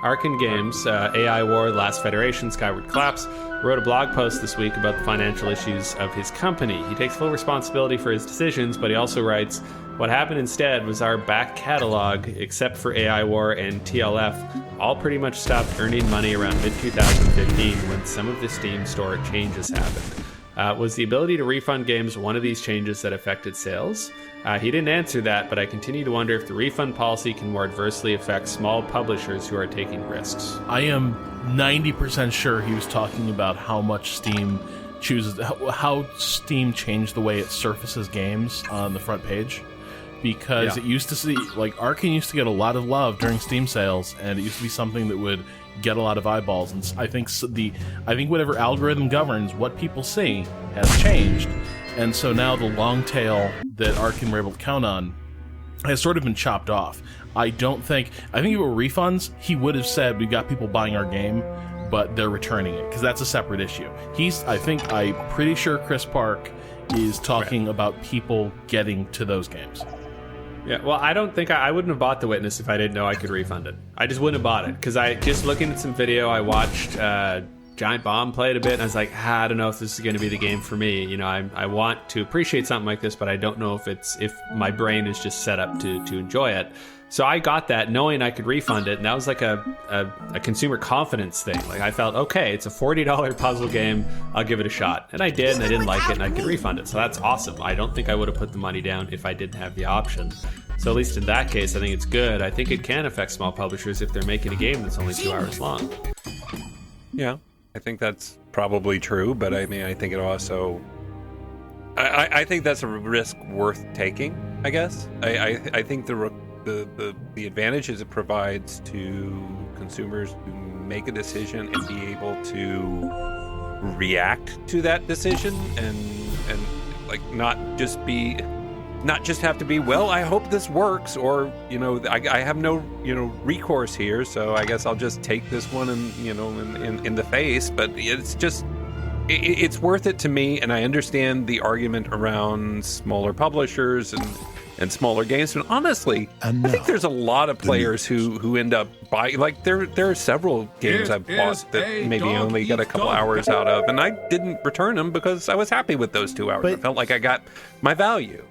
Arkin Games, AI War, Last Federation, Skyward Collapse, wrote a blog post this week about the financial issues of his company. He takes full responsibility for his decisions, but he also writes, What happened instead was our back catalog, except for AI War and TLF, all pretty much stopped earning money around mid-2015 when some of the Steam store changes happened. Was the ability to refund games one of these changes that affected sales? He didn't answer that, but I continue to wonder if the refund policy can more adversely affect small publishers who are taking risks. I am 90% sure he was talking about how much Steam chooses, how Steam changed the way it surfaces games on the front page. Because it used to see, like, Arcane used to get a lot of love during Steam sales, and it used to be something that would get a lot of eyeballs. And I think whatever algorithm governs what people see has changed, and so now the long tail that Arcane were able to count on has sort of been chopped off. I think if it were refunds, he would have said we got people buying our game, but they're returning it, because that's a separate issue. I'm pretty sure Chris Park is talking about people getting to those games. Yeah, well, I don't think I wouldn't have bought The Witness if I didn't know I could refund it. I just wouldn't have bought it because just looking at some video, I watched Giant Bomb play it a bit, and I was like, I don't know if this is going to be the game for me. You know, I want to appreciate something like this, but I don't know if my brain is just set up to enjoy it. So I got that knowing I could refund it, and that was like a consumer confidence thing. Like I felt, okay, it's a $40 puzzle game, I'll give it a shot. And I did, and I didn't like it, and I could refund it. So that's awesome. I don't think I would have put the money down if I didn't have the option. So at least in that case, I think it's good. I think it can affect small publishers if they're making a game that's only 2 hours long. Yeah, I think that's probably true, but I mean, I think it also... I think that's a risk worth taking, I guess. I think the advantages it provides to consumers to make a decision and be able to react to that decision and like not just have to be, well, I hope this works, or I have no recourse here, so I guess I'll just take this one in the face. But it's worth it to me, and I understand the argument around smaller publishers and smaller games. But honestly, I think there's a lot of players who end up buying. Like there are several games I've bought that maybe only got a couple hours out of, and I didn't return them because I was happy with those 2 hours. But, I felt like I got my value.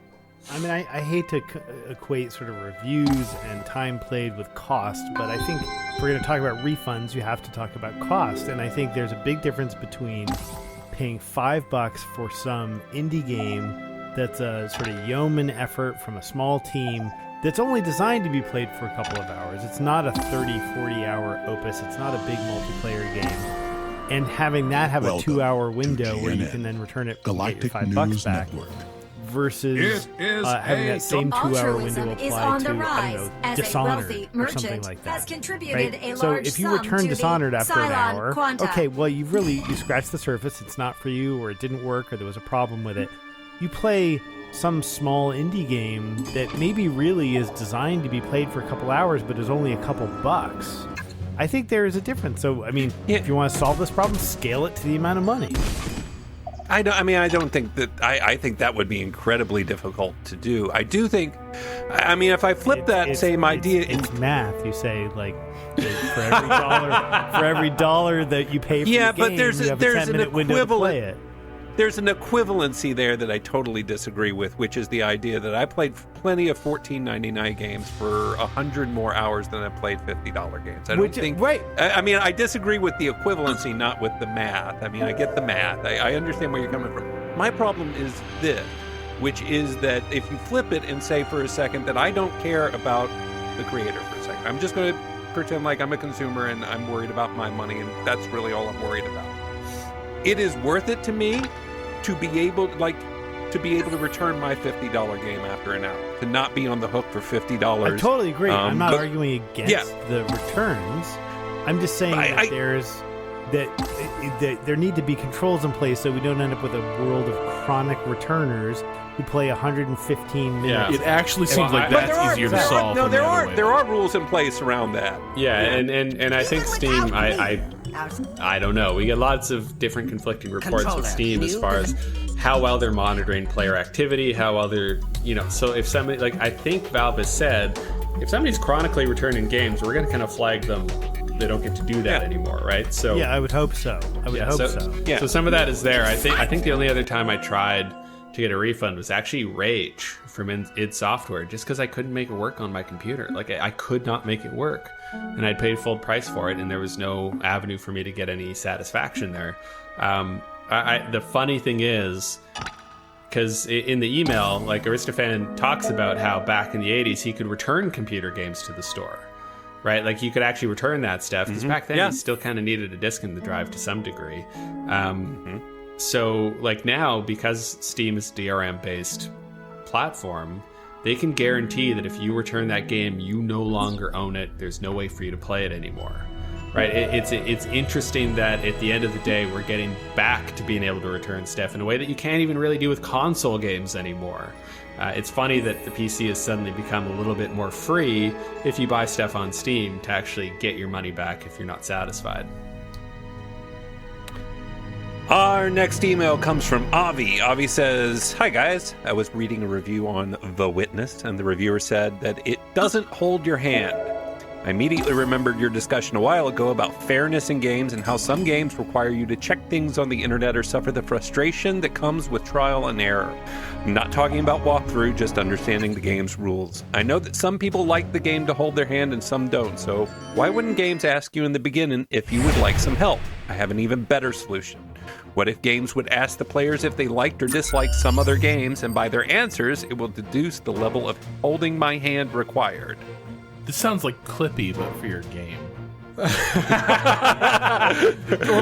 I mean, I hate to equate sort of reviews and time played with cost, but I think if we're going to talk about refunds, you have to talk about cost. And I think there's a big difference between paying $5 for some indie game that's a sort of yeoman effort from a small team that's only designed to be played for a couple of hours. It's not a 30, 40-hour opus. It's not a big multiplayer game. And having that have a 2-hour window where you can then return it and get your $5 back. Network. Versus having that same 2-hour window apply to, I don't know, Dishonored or something like that. Right? So if you return Dishonored after an hour, okay, well, you scratched the surface. It's not for you, or it didn't work, or there was a problem with it. You play some small indie game that maybe really is designed to be played for a couple hours, but is only a couple bucks. I think there is a difference. So, I mean, if you want to solve this problem, scale it to the amount of money. I don't think that. I think that would be incredibly difficult to do. I do think. I mean, if I flip that same idea, it's math. You say like for every dollar that you pay for the game, but there's you have a 10-minute window to play it. There's an equivalency there that I totally disagree with, which is the idea that I played plenty of $14.99 games for 100 more hours than I played $50 games. I don't think. Right. I mean, I disagree with the equivalency, not with the math. I mean, I get the math. I understand where you're coming from. My problem is this, which is that if you flip it and say for a second that I don't care about the creator for a second, I'm just going to pretend like I'm a consumer and I'm worried about my money, and that's really all I'm worried about. It is worth it to me to be able to return my $50 game after an hour, to not be on the hook for $50. I totally agree. I'm not arguing against the returns. I'm just saying that there need to be controls in place so we don't end up with a world of chronic returners who play 115 minutes. It actually seems like that's easier to solve. No, there are rules in place around that. Yeah, and I think Steam, I don't know. We get lots of different conflicting reports with Steam as far as how well they're monitoring player activity, how well they're, so if somebody, like I think Valve has said, if somebody's chronically returning games, we're going to kind of flag them. They don't get to do that anymore, right? So yeah, I would hope so. So some of that is there. I think the only other time I tried to get a refund was actually rage from id Software, just because I couldn't make it work on my computer. Like, I could not make it work, and I'd paid full price for it, and there was no avenue for me to get any satisfaction there. The funny thing is, because in the email, like, Aristophan talks about how back in the 80s he could return computer games to the store, right? Like, you could actually return that stuff, because back then you still kind of needed a disk in the drive to some degree. So, like, now, because Steam is a DRM-based platform, they can guarantee that if you return that game, you no longer own it. There's no way for you to play it anymore. Right? It's interesting that at the end of the day, we're getting back to being able to return stuff in a way that you can't even really do with console games anymore. It's funny that the PC has suddenly become a little bit more free if you buy stuff on Steam to actually get your money back if you're not satisfied. Our next email comes from Avi. Avi says, "Hi guys, I was reading a review on The Witness, and the reviewer said that it doesn't hold your hand. I immediately remembered your discussion a while ago about fairness in games and how some games require you to check things on the internet or suffer the frustration that comes with trial and error. I'm not talking about walkthrough, just understanding the game's rules. I know that some people like the game to hold their hand and some don't, so why wouldn't games ask you in the beginning if you would like some help? I have an even better solution. What if games would ask the players if they liked or disliked some other games, and by their answers, it will deduce the level of holding my hand required?" This sounds like Clippy, but for your game. Or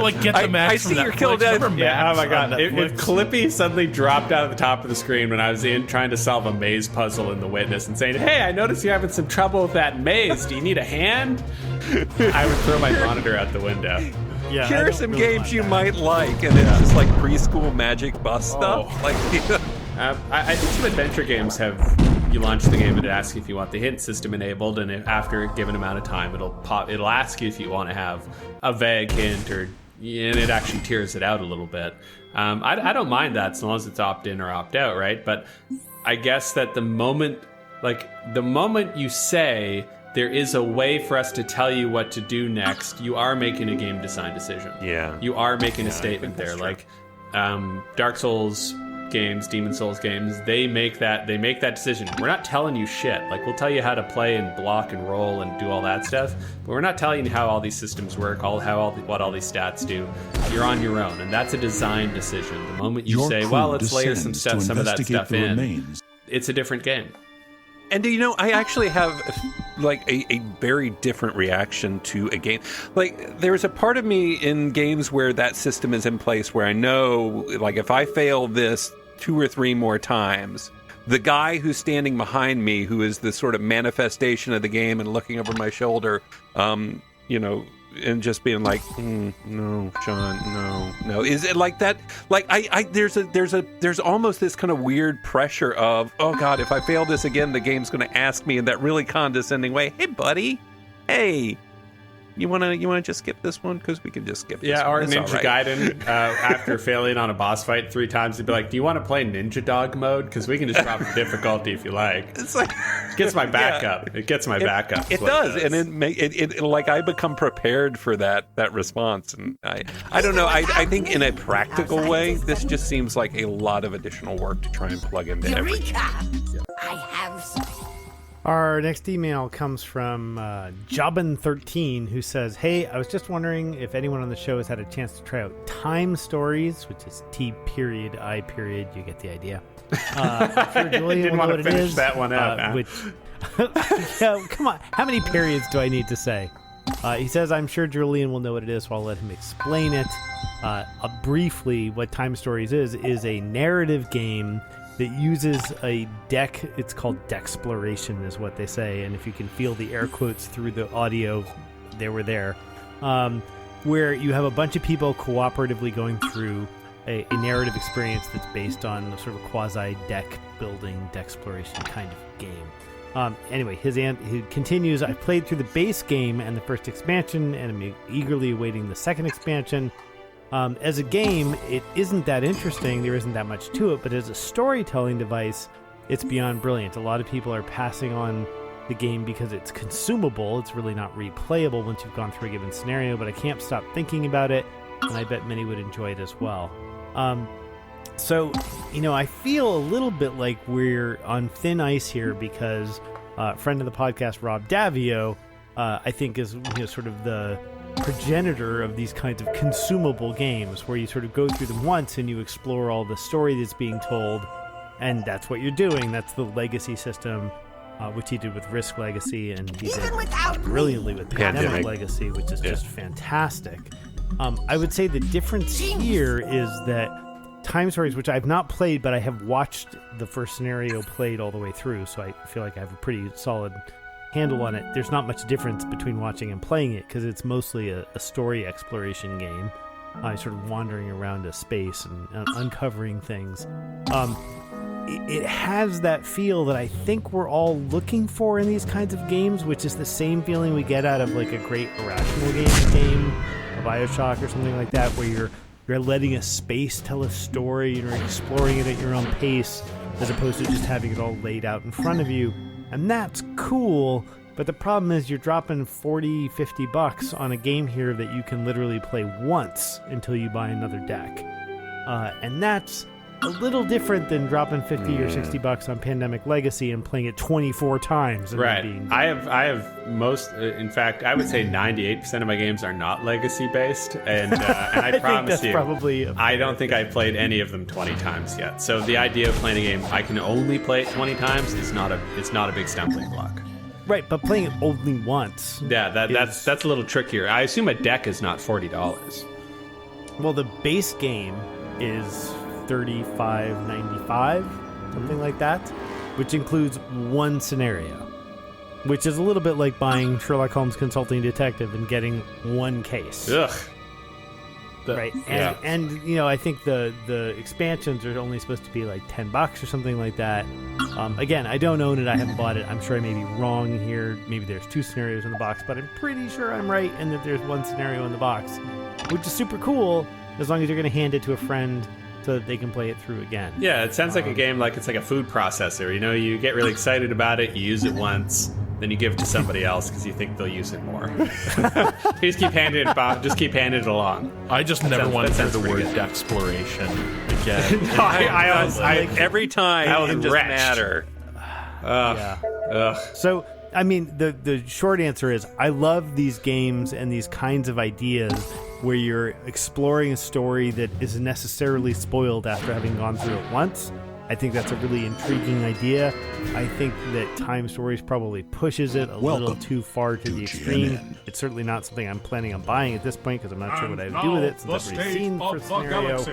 like Get the Max. I see from your Netflix. kill dead. Remember Yeah, Max oh my god. on If Netflix? Clippy suddenly dropped out of the top of the screen when I was trying to solve a maze puzzle in The Witness and saying, "Hey, I noticed you're having some trouble with that maze. Do you need a hand?" I would throw my monitor out the window. Yeah, Here I are don't some really games like you that. might like, and it's just like preschool magic bus stuff. Like, I think some adventure games have, you launch the game and it asks you if you want the hint system enabled, and after a given amount of time, it'll ask you if you want to have a vague hint, and it actually tiers it out a little bit. I don't mind that as long as it's opt in or opt out, right? But I guess that the moment you say there is a way for us to tell you what to do next, you are making a game design decision. Yeah. You are making a statement there. Like, Dark Souls games, Demon Souls games, they make that decision. We're not telling you shit. Like, we'll tell you how to play and block and roll and do all that stuff, but we're not telling you how all these systems work, what all these stats do. You're on your own, and that's a design decision. The moment you say, well, let's layer some of that stuff in, it's a different game. And I actually have like a very different reaction to a game. Like, there's a part of me in games where that system is in place where I know, like, if I fail this 2 or 3 more times, the guy who's standing behind me, who is the sort of manifestation of the game and looking over my shoulder, and just being like, no, John, no. Is it like that? Like, there's almost this kind of weird pressure of, oh God, if I fail this again, the game's going to ask me in that really condescending way, hey buddy, hey, you wanna just skip this one? Because we can just skip this one. Or It's Ninja all right. Gaiden, after failing on a boss fight 3 times, he'd be like, do you want to play Ninja Dog mode? Because we can just drop the difficulty if you like. It's like, It gets my back up. It gets my back up. It does, and it like, I become prepared for that response, and I don't know. I think in a practical way, this just seems like a lot of additional work to try and plug into every. Eureka! I have something. Our next email comes from Jobin13, who says, "Hey, I was just wondering if anyone on the show has had a chance to try out Time Stories, which is T.I. You get the idea. I'm sure Julian Didn't will know want what to it finish is. that one up. Huh? Which, yeah, come on, how many periods do I need to say? He says, I'm sure Julian will know what it is, so I'll let him explain it. Briefly, what Time Stories is a narrative game that uses a deck. It's called Dexploration is what they say, and if you can feel the air quotes through the audio, they were there, where you have a bunch of people cooperatively going through a narrative experience that's based on a sort of quasi deck building, Dexploration kind of game. Anyway, he continues, I played through the base game and the first expansion, and I'm eagerly awaiting the second expansion. As a game, it isn't that interesting. There isn't that much to it, but as a storytelling device, it's beyond brilliant. A lot of people are passing on the game because it's consumable. It's really not replayable once you've gone through a given scenario, but I can't stop thinking about it, and I bet many would enjoy it as well. So, I feel a little bit like we're on thin ice here because friend of the podcast, Rob Davio, I think is sort of the progenitor of these kinds of consumable games where you sort of go through them once and you explore all the story that's being told, and that's what you're doing. That's the legacy system, which he did with Risk Legacy, and he did brilliantly with Pandemic Legacy, which is just fantastic. I would say the difference here is that Time Stories, which I've not played, but I have watched the first scenario played all the way through, so I feel like I have a pretty solid handle on it. There's not much difference between watching and playing it because it's mostly a story exploration game. Sort of wandering around a space and uncovering things. It has that feel that I think we're all looking for in these kinds of games, which is the same feeling we get out of like a great Irrational game, a BioShock or something like that, where you're letting a space tell a story and you're exploring it at your own pace as opposed to just having it all laid out in front of you. And that's cool, but the problem is you're dropping $40-$50 on a game here that you can literally play once until you buy another deck. And that's a little different than dropping $50 or $60 on Pandemic Legacy and playing it 24 times. And right. Being I have most. In fact, I would say 98% of my games are not legacy based, and I promise you, I don't think I've played any of them 20 times yet. So the idea of playing a game I can only play it 20 times is not a big stumbling block. Right, but playing it only once. Yeah, that's a little trickier. I assume a deck is not $40. Well, the base game is $35.95, something like that, which includes one scenario, which is a little bit like buying Sherlock Holmes Consulting Detective and getting one case. Ugh. Right, and I think the expansions are only supposed to be like $10 or something like that. Again, I don't own it, I haven't bought it. I'm sure I may be wrong here. Maybe there's 2 scenarios in the box, but I'm pretty sure I'm right and that there's 1 scenario in the box, which is super cool as long as you're going to hand it to a friend so that they can play it through again. Yeah, it sounds like a game like it's like a food processor. You get really excited about it, you use it once, then you give it to somebody else because you think they'll use it more. You just keep handing it along. I just never want to hear the word exploration again. No, I every time I it just matter. So, I mean, the short answer is I love these games and these kinds of ideas where you're exploring a story that isn't necessarily spoiled after having gone through it once. I think that's a really intriguing idea. I think that Time Stories probably pushes it a little too far to the extreme. It's certainly not something I'm planning on buying at this point because I'm not sure what I would do with it since I've already seen the first scenario.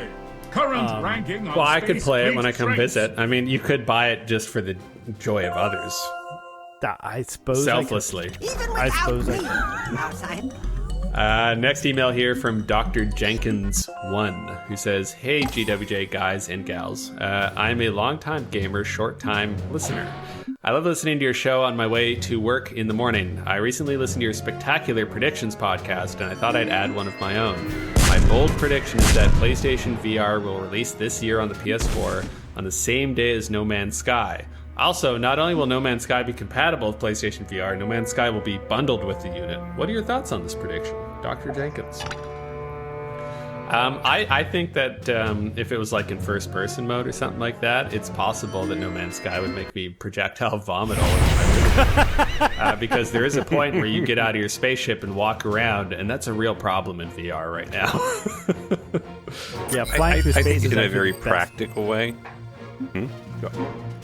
Current ranking well, I could play it when I come visit. I mean, you could buy it just for the joy of others. I suppose selflessly. I suppose I could. Next email here from Dr. Jenkins1, who says, "Hey GWJ guys and gals, I'm a longtime gamer, short-time listener. I love listening to your show on my way to work in the morning. I recently listened to your Spectacular Predictions podcast, and I thought I'd add one of my own. My bold prediction is that PlayStation VR will release this year on the PS4 on the same day as No Man's Sky. Also, not only will No Man's Sky be compatible with PlayStation VR, No Man's Sky will be bundled with the unit. What are your thoughts on this prediction?" Dr. Jenkins. I think that if it was like in first-person mode or something like that, it's possible that No Man's Sky would make me projectile vomit all over my room. Because there is a point where you get out of your spaceship and walk around, and that's a real problem in VR right now. Yeah, flying through space I think is in a very practical way.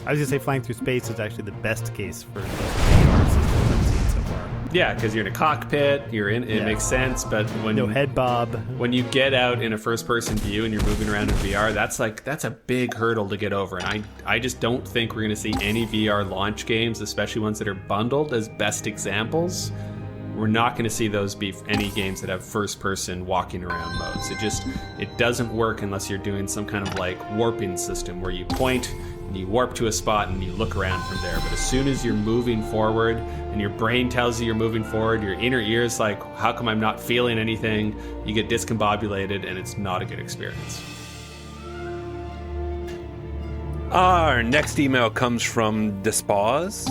I was going to say flying through space is actually the best case for VR systems I've seen so far. Yeah, because you're in a cockpit, it makes sense, but when no head bob. When you get out in a first-person view and you're moving around in VR, that's a big hurdle to get over, and I just don't think we're going to see any VR launch games, especially ones that are bundled as best examples. We're not going to see those be any games that have first-person walking around modes. It doesn't work unless you're doing some kind of like warping system where you point and you warp to a spot and you look around from there. But as soon as you're moving forward and your brain tells you you're moving forward, your inner ear is like, how come I'm not feeling anything? You get discombobulated and it's not a good experience. Our next email comes from Despause.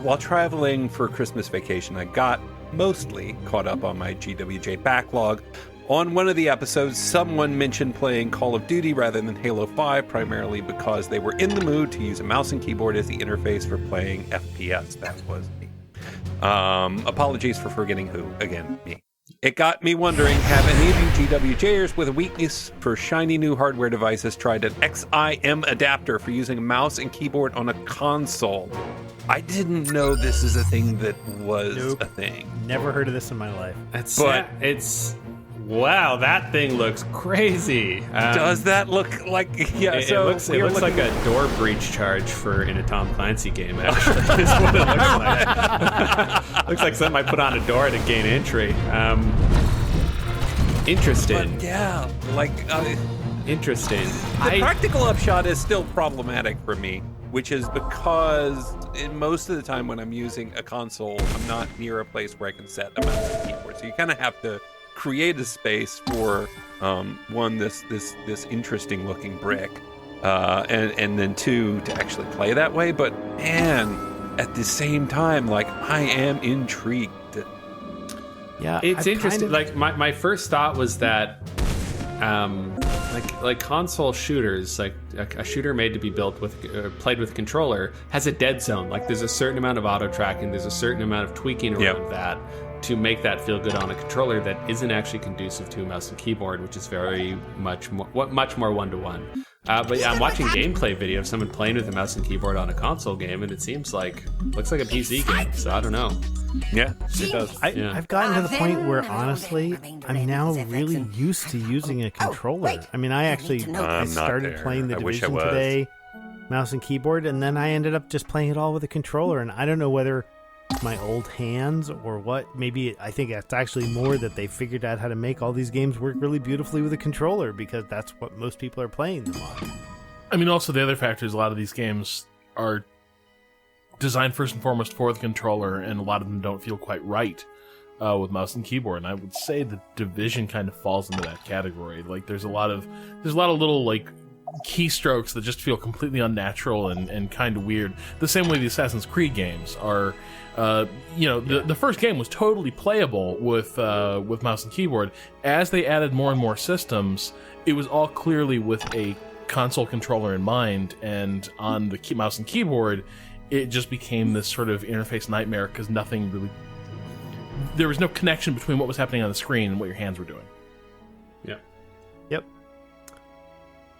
While traveling for Christmas vacation, I got mostly caught up on my GWJ backlog. On one of the episodes, someone mentioned playing Call of Duty rather than Halo 5, primarily because they were in the mood to use a mouse and keyboard as the interface for playing FPS. That was me. Apologies for forgetting who. Again, me. It got me wondering, have any of you GWJers with a weakness for shiny new hardware devices tried an XIM adapter for using a mouse and keyboard on a console? I didn't know this is a thing that was a thing. Never heard of this in my life. Wow, that thing looks crazy. Does that look like... Yeah, it looks like a door breach charge in a Tom Clancy game, actually, is what it looks like. Looks like something I put on a door to gain entry. Interesting. But yeah, interesting. The practical upshot is still problematic for me, which is because most of the time when I'm using a console, I'm not near a place where I can set a mouse and keyboard. So you kind of have to create a space for this interesting looking brick, and then two, to actually play that way. But man, at the same time, I am intrigued. Yeah, it's interesting. My first thought was that like console shooters, like a shooter made to be built with played with a controller, has a dead zone. Like there's a certain amount of auto tracking, there's a certain amount of tweaking around that to make that feel good on a controller that isn't actually conducive to a mouse and keyboard, which is very much more one-to-one. But yeah, I'm watching gameplay video of someone playing with a mouse and keyboard on a console game, and it seems looks like a PC game. So I don't know. Yeah, it does. I've gotten to the point where, honestly, I'm now really used to using a controller. I mean, I started playing The Division today, mouse and keyboard, and then I ended up just playing it all with a controller, and I don't know whether it's my old hands or what. Maybe I think it's actually more that they figured out how to make all these games work really beautifully with a controller, because that's what most people are playing them on. I mean, also the other factor is a lot of these games are designed first and foremost for the controller, and a lot of them don't feel quite right with mouse and keyboard. And I would say the Division kind of falls into that category. Like there's a lot of little keystrokes that just feel completely unnatural and kind of weird. The same way the Assassin's Creed games are. The first game was totally playable with mouse and keyboard. As they added more and more systems, it was all clearly with a console controller in mind, and on the mouse and keyboard, it just became this sort of interface nightmare because there was no connection between what was happening on the screen and what your hands were doing. Yep.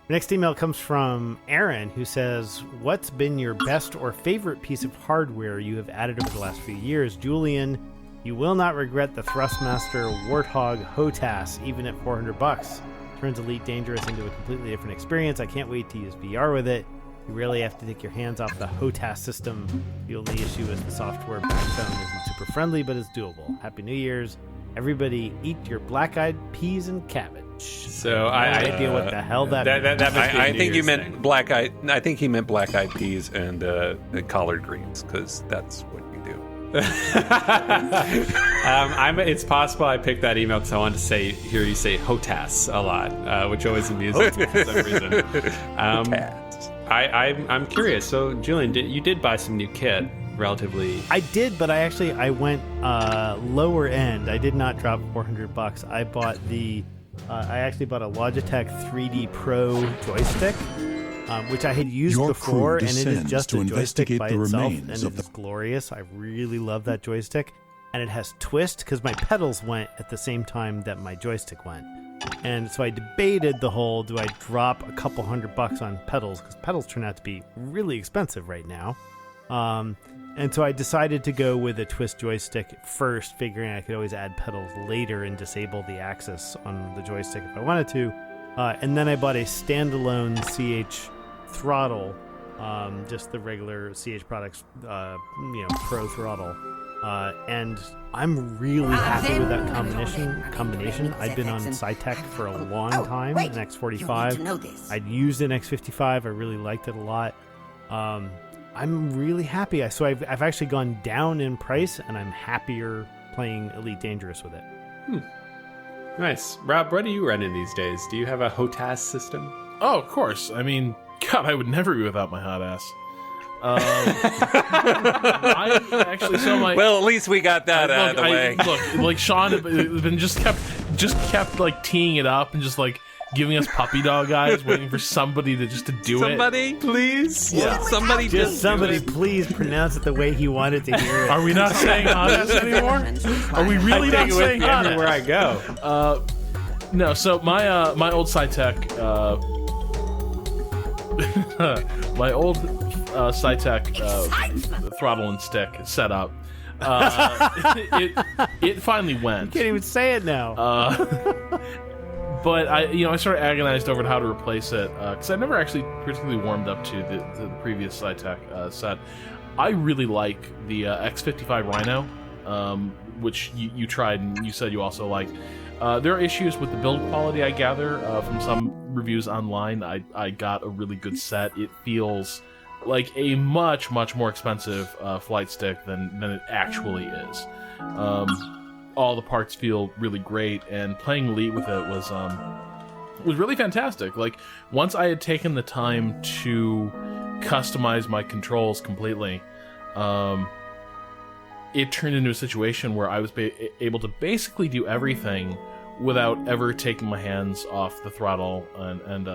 Next email comes from Aaron, who says, what's been your best or favorite piece of hardware you have added over the last few years? Julian, you will not regret the Thrustmaster Warthog HOTAS, even at $400. Turns Elite Dangerous into a completely different experience. I can't wait to use VR with it. You really have to take your hands off the HOTAS system. The only issue is the software backbone isn't super friendly, but it's doable. Happy New Year's. Everybody eat your black-eyed peas and cabbage. So I have no idea what the hell that means. I think you meant black-eyed. I think he meant black-eyed peas and collard greens, because that's what you do. It's possible I picked that email because I wanted to hear you say HOTAS a lot, which always amuses me for some reason. I'm curious. So, Julian, you did buy some new kit, relatively. I did, but I went lower end. I did not drop $400. I bought I actually bought a Logitech 3D Pro joystick, which I had used before, and it is just a joystick by itself, and it is glorious. I really love that joystick, and it has twist because my pedals went at the same time that my joystick went. And so I debated do I drop a couple $100 on pedals, because pedals turn out to be really expensive right now. And so I decided to go with a twist joystick first, figuring I could always add pedals later and disable the axis on the joystick if I wanted to. And then I bought a standalone CH throttle, just the regular CH Products, Pro throttle. And I'm really happy with that combination. I've been on Cytec for a long time, an X45. I'd used an X55. I really liked it a lot. I'm really happy. So I've actually gone down in price, and I'm happier playing Elite Dangerous with it. Nice. Rob, what are you running these days? Do you have a HOTAS system? Oh, of course. I mean, God, I would never be without my hot ass. I actually, so my Well, at least we got that out of the way. Look, like Sean had been just kept like teeing it up and just like giving us puppy dog eyes, waiting for somebody to do Somebody, it. please. Yeah. Somebody Just somebody please pronounce it the way he wanted to hear it. Are we not saying honest anymore? Are we really not saying honest? Everywhere I go. No, so my old SciTech, throttle and stick setup, it finally went. You can't even say it now. But I sort of agonized over how to replace it because I never actually particularly warmed up to the previous SciTech set. I really like the X55 Rhino, which you tried and you said you also liked. There are issues with the build quality, I gather, from some reviews online. I got a really good set. It feels like a much, much more expensive flight stick than it actually is. All the parts feel really great, and playing Elite with it was really fantastic. Like, once I had taken the time to customize my controls completely, it turned into a situation where I was able to basically do everything without ever taking my hands off the throttle and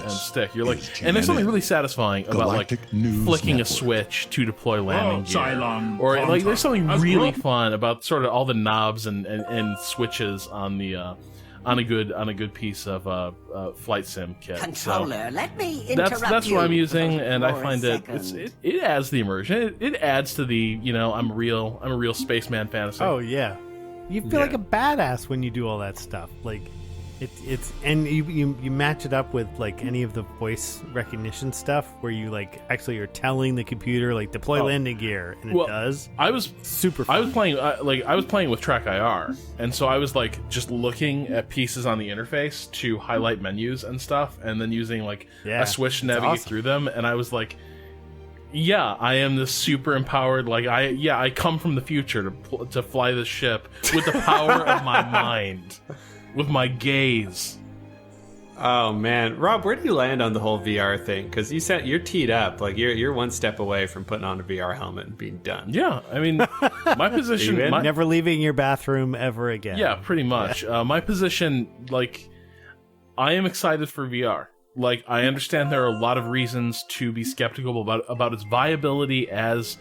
stick. You're like, and there's something really satisfying about like flicking a switch to deploy landing gear, or like there's something really fun about sort of all the knobs and switches on the on a good piece of flight sim kit. Controller, let me interrupt that's you what I'm using, and I for a find second. it adds the immersion. It adds to the I'm a real spaceman fantasy. Oh yeah, you feel like a badass when you do all that stuff. Like it's and you match it up with like any of the voice recognition stuff where you like actually are telling the computer like deploy landing gear, and it does. I was super fun. I was playing with Track IR, and so I was like just looking at pieces on the interface to highlight menus and stuff, and then using like a switch to navigate through them, and I was like, yeah, I am this super empowered, like I come from the future to fly this ship with the power of my mind, with my gaze. Oh man, Rob, where do you land on the whole VR thing? Because you said you're teed up, like you're one step away from putting on a VR helmet and being done. Yeah, I mean, my position, never leaving your bathroom ever again. Yeah, pretty much. My position, like, I am excited for VR. Like, I understand there are a lot of reasons to be skeptical about its viability as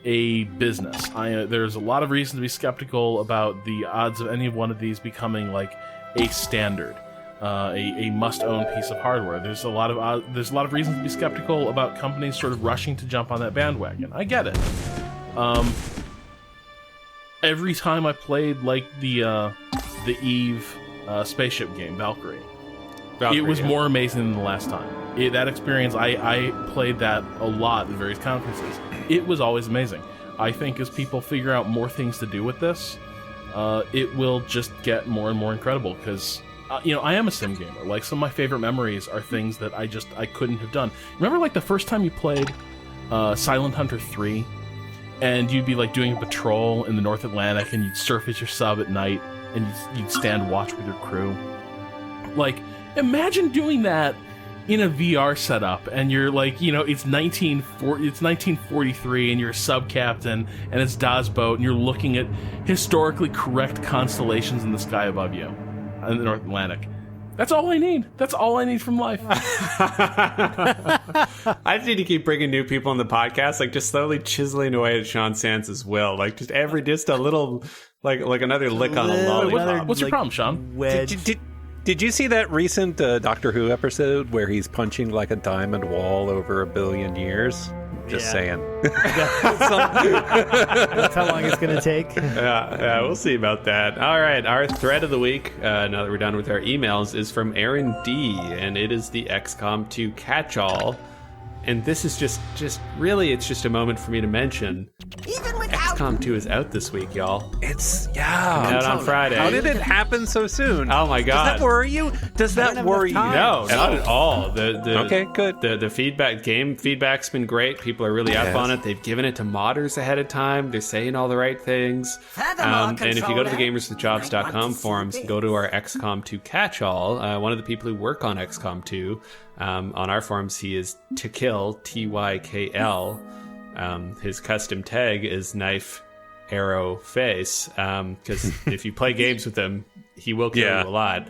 a business. There's a lot of reason to be skeptical about the odds of any one of these becoming like a standard, a must-own piece of hardware. There's a lot of reasons to be skeptical about companies sort of rushing to jump on that bandwagon. I get it. Every time I played like the Eve spaceship game, Valkyrie, it was more amazing than the last time. That experience, I played that a lot in various conferences. It was always amazing. I think as people figure out more things to do with this, it will just get more and more incredible, because I am a sim gamer. Like, some of my favorite memories are things that I couldn't have done. Remember, like, the first time you played Silent Hunter 3, and you'd be like doing a patrol in the North Atlantic, and you'd surface your sub at night, and you'd stand watch with your crew. Like, imagine doing that in a VR setup, and you're like, it's 1943, and you're a sub captain, and it's Da's boat, and you're looking at historically correct constellations in the sky above you in the North Atlantic. That's all I need. That's all I need from life. I just need to keep bringing new people on the podcast, like just slowly chiseling away at Sean Sands' will, like just a little, like another lick on a lollipop. What's your problem, Sean? Did you see that recent Doctor Who episode where he's punching like a diamond wall over 1 billion years? Just saying. That's how long it's going to take. Yeah, we'll see about that. All right, our thread of the week, now that we're done with our emails, is from Aaron D, and it is the XCOM 2 catch-all. And this is just really, it's just a moment for me to mention. Even without XCOM 2 is out this week, y'all. It's out on Friday. How did it happen so soon? Oh my god! Does that worry you? Does that worry you? No, not at all. Okay, good. The game feedback's been great. People are really up on it. They've given it to modders ahead of time. They're saying all the right things. And if you go to the gamerswithjobs.com forums and go to our XCOM 2 catch-all, one of the people who work on XCOM 2 on our forums, he is Tykl, Tykl. His custom tag is knife, arrow, face. Because if you play games with him, he will kill you a lot.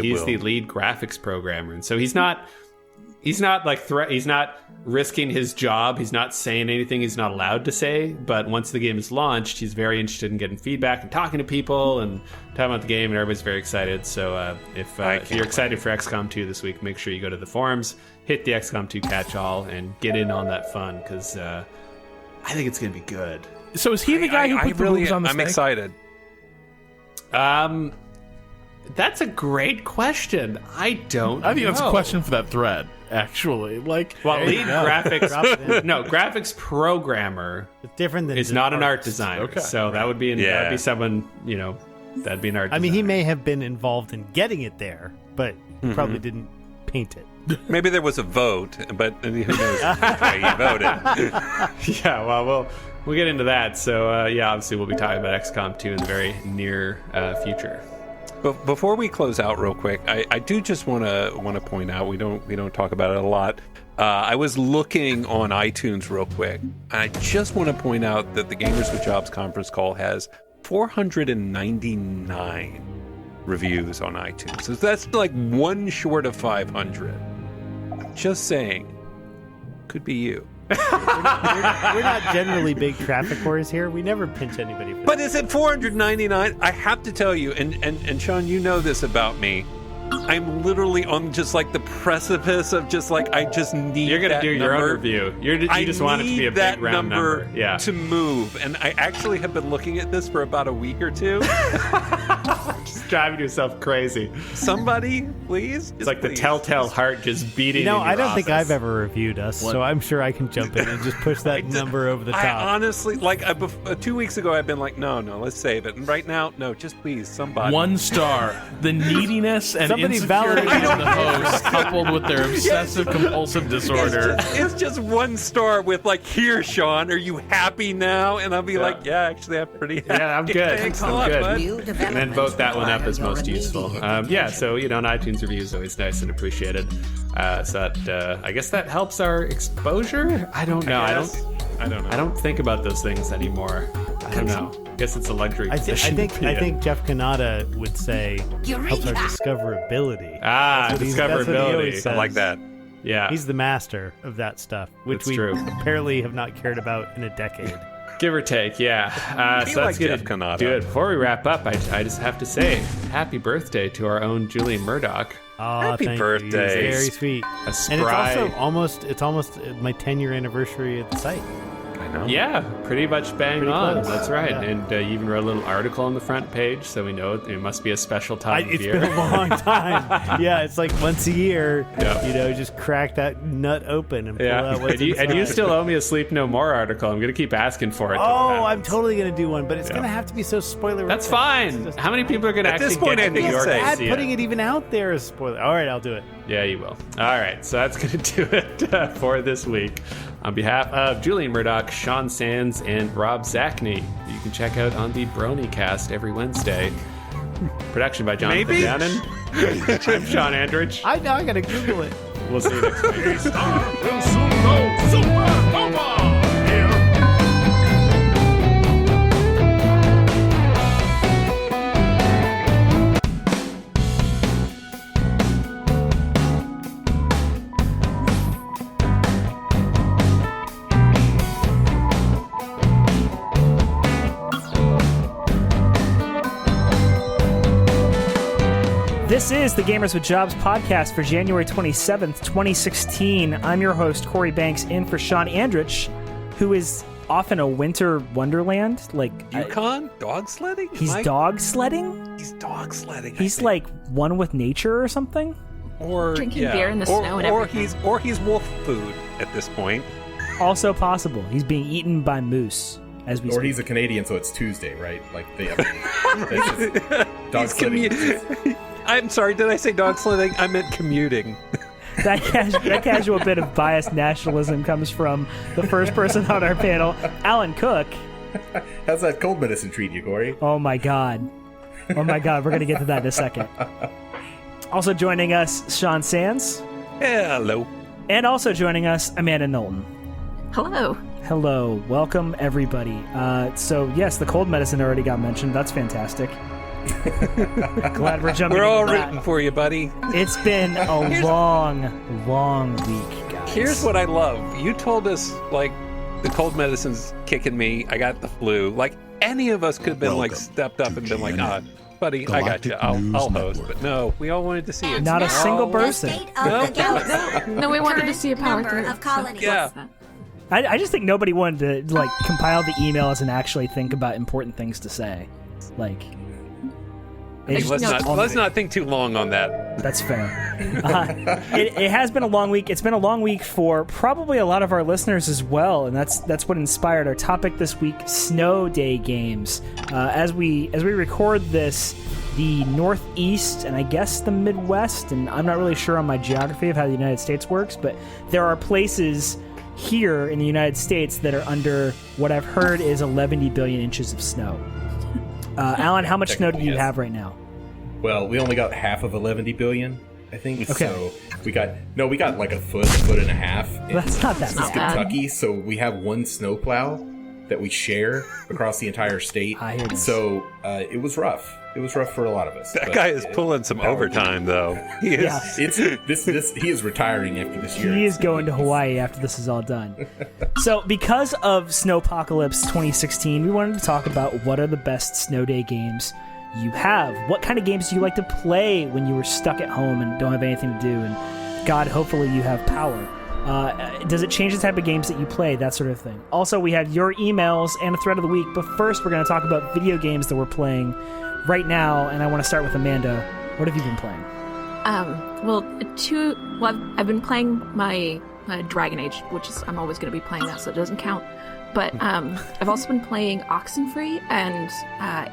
He's the lead graphics programmer, and so he's not risking his job. He's not saying anything he's not allowed to say. But once the game is launched, he's very interested in getting feedback and talking to people and talking about the game, and everybody's very excited. So if you're excited for XCOM 2 this week, make sure you go to the forums, hit the XCOM 2 catch-all, and get in on that fun, because I think it's going to be good. So is he the guy who put the boobs on the I'm snake? excited. That's a great question. I think that's a question for that thread, actually. Lead graphics programmer. It's different than it's not an art designer. Okay. So that would be that'd be someone, that'd be an art designer. I mean, he may have been involved in getting it there, but he probably didn't paint it. Maybe there was a vote, but who knows which way he voted. Yeah, well, we'll get into that. So obviously we'll be talking about XCOM 2 in the very near future. But before we close out real quick, I do just want to point out, we don't talk about it a lot. I was looking on iTunes real quick, and I just want to point out that the Gamers with Jobs conference call has 499 reviews on iTunes. So that's like one short of 500. Just saying, could be you. We're not generally big traffic whores here. We never pinch anybody for But that. is it 499? I have to tell you, and Sean, you know this about me. I'm literally on just like the precipice of just like I just need. You're gonna that do your number. own review. You just want it to be a big round number. Yeah. To move, and I actually have been looking at this for about a week or two. Just driving yourself crazy. Somebody, please. It's like the telltale heart just beating. No, in your I don't think office. I've ever reviewed us, so I'm sure I can jump in and just push that number over the top. I honestly, like 2 weeks ago, I've been like, no, let's save it. And right now, no, just please, somebody. 1 star. The neediness and Somebody insecurity validate of the host, coupled with their obsessive compulsive disorder. It's just 1 star with like, here, Sean, are you happy now? And I'll be like, yeah, actually, I'm pretty happy. Yeah, I'm good. Thanks a I'm lot, good. bud. And then vote that one up as most useful. So an iTunes review is always nice and appreciated. So that I guess that helps our exposure. I don't know. I don't know. I don't think about those things anymore. I don't know. I guess it's a luxury. I think Jeff Kanata would say helps our discoverability. Discoverability. I like that. Yeah, he's the master of that stuff, which That's we true. apparently have not cared about in a decade. Give or take, yeah. So that's Jeff Kanata. Do it. Before we wrap up, I just have to say happy birthday to our own Julian Murdoch. Oh, Happy thank birthday. You. Very sweet. A spry... And it's almost my 10-year anniversary at the site. I know. Yeah, pretty much bang on. close. That's right. Yeah. And you even wrote a little article on the front page, so we know it must be a special time of It's year. been a long time. Yeah, it's like once a year, Yeah. just crack that nut open and pull out what's and you inside. still owe me a Sleep No More article. I'm going to keep asking for it. till it Oh, I'm happens. totally going to do one, but it's going to have to be so spoiler. That's fine. How many people are going to At actually this point, get I to New think York it's to safe. see putting it even out there is spoiler. All right, I'll do it. Yeah, you will. All right, so that's going to do it for this week. On behalf of Julian Murdoch, Sean Sands, and Rob Zachney, you can check out on the Bronycast every Wednesday. Production by Jonathan Maybe? Downen. I'm Sean Andrich. I got to Google it. We'll see you next week. A star will soon go supernova. Here. This is the Gamers with Jobs podcast for January 27th, 2016. I'm your host, Corey Banks, in for Sean Andrich, who is off in a winter wonderland. Yukon? Dog sledding? He's dog sledding? He's dog sledding. He's like one with nature or something? or drinking beer in the snow and everything. Or he's wolf food at this point. Also possible. He's being eaten by moose as we Or speak. he's a Canadian, so it's Tuesday, right? Like dog sledding. I'm sorry, did I say dog sledding? I meant commuting. That casual bit of biased nationalism comes from the first person on our panel, Alan Cook. How's that cold medicine treat you, Corey? Oh my god. We're going to get to that in a second. Also joining us, Sean Sands. Hello. And also joining us, Amanda Knowlton. Hello. Hello. Welcome, everybody. So, yes, the cold medicine already got mentioned. That's fantastic. Glad we're jumping We're all into that. rooting for you, buddy. It's been a long week, guys. Here's what I love. You told us, like, the cold medicine's kicking me. I got the flu. Like, any of us could have been, like, stepped up and been like, buddy, I got you. I'll host. But no, we all wanted to see it. Not a single person. No, we wanted to see a power through. Yeah. I just think nobody wanted to, like, compile the emails and actually think about important things to say. Like... Let's not think too long on that. That's fair. It has been a long week. It's been a long week for probably a lot of our listeners as well, and that's what inspired our topic this week: snow day games. As we record this, the Northeast and I guess the Midwest, and I'm not really sure on my geography of how the United States works, but there are places here in the United States that are under what I've heard is 11 billion inches of snow. Alan, how much snow do you have right now? Well, we only got half of 11 billion, I think. Okay. So we got like a foot and a half. That's not that This is bad. Kentucky, so we have one snowplow that we share across the entire state. I hear this. So it was rough. It was rough for a lot of us. That guy is pulling some overtime, though. He is. Yeah. He is retiring after this year. He is going to Hawaii after this is all done. So, because of Snowpocalypse 2016, we wanted to talk about what are the best snow day games you have. What kind of games do you like to play when you were stuck at home and don't have anything to do? And God, hopefully you have power. Does it change the type of games that you play? That sort of thing. Also, we have your emails and a thread of the week. But first, we're going to talk about video games that we're playing right now. And I want to start with Amanda. What have you been playing? I've been playing my Dragon Age, which is I'm always going to be playing that, so it doesn't count. But I've also been playing Oxenfree and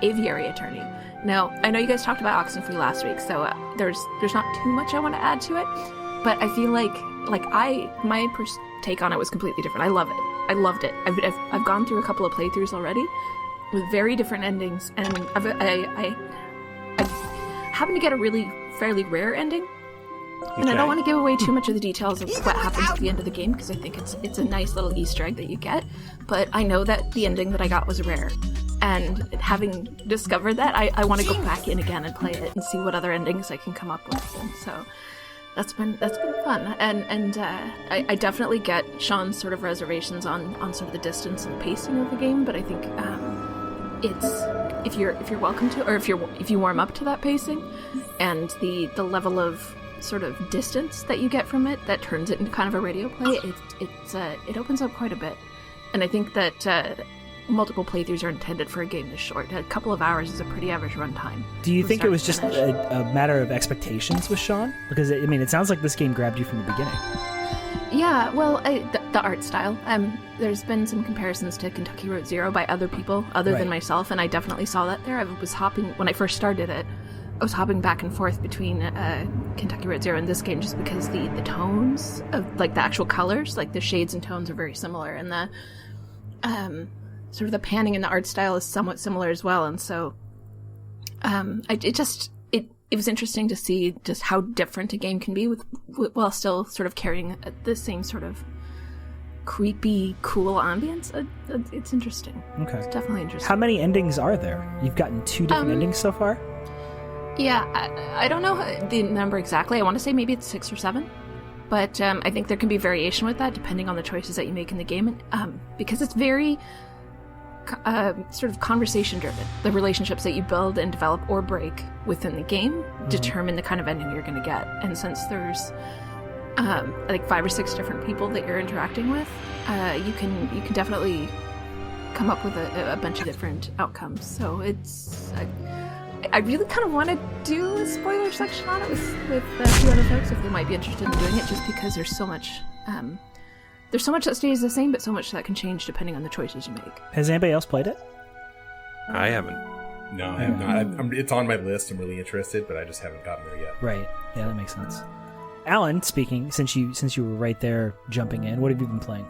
Aviary Attorney. Now, I know you guys talked about Oxenfree last week, so there's not too much I want to add to it. But I feel like my take on it was completely different. I love it. I loved it. I've gone through a couple of playthroughs already with very different endings, and I happened to get a really fairly rare ending. And I don't want to give away too much of the details of what happens at the end of the game, because I think it's a nice little Easter egg that you get. But I know that the ending that I got was rare. And having discovered that, I want to go back in again and play it and see what other endings I can come up with. And so that's been fun. And I definitely get Sean's sort of reservations on sort of the distance and pacing of the game, but I think it's if you're welcome to, or if you warm up to that pacing and the level of sort of distance that you get from it that turns it into kind of a radio play, it opens up quite a bit. And I think that multiple playthroughs are intended for a game this short. A couple of hours is a pretty average runtime. Do you think it was just a matter of expectations with Sean? Because it sounds like this game grabbed you from the beginning. Yeah, well, the art style. There's been some comparisons to Kentucky Road Zero by other people other than myself, and I definitely saw that there. I was hopping when I first started it. I was hopping back and forth between Kentucky Road Zero and this game just because the tones of, like, the actual colors, like the shades and tones are very similar, and the sort of the panning and the art style is somewhat similar as well. And so it was interesting to see just how different a game can be while still sort of carrying the same sort of creepy, cool ambience. It's interesting. Okay. It's definitely interesting. How many endings are there? You've gotten 2 different endings so far? Yeah, I don't know the number exactly. I want to say maybe it's 6 or 7. But I think there can be variation with that depending on the choices that you make in the game. And, because it's very sort of conversation-driven. The relationships that you build and develop or break within the game determine the kind of ending you're going to get. And since there's like 5 or 6 different people that you're interacting with, you can definitely come up with a bunch of different outcomes. So it's... I really kind of want to do a spoiler section on it with a few other folks if they might be interested in doing it, just because there's so much there's so much that stays the same, but so much that can change depending on the choices you make. Has anybody else played it? I haven't. No, I have not. It's on my list. I'm really interested, but I just haven't gotten there yet. Right. Yeah, that makes sense. Alan, speaking, since you were right there jumping in, what have you been playing?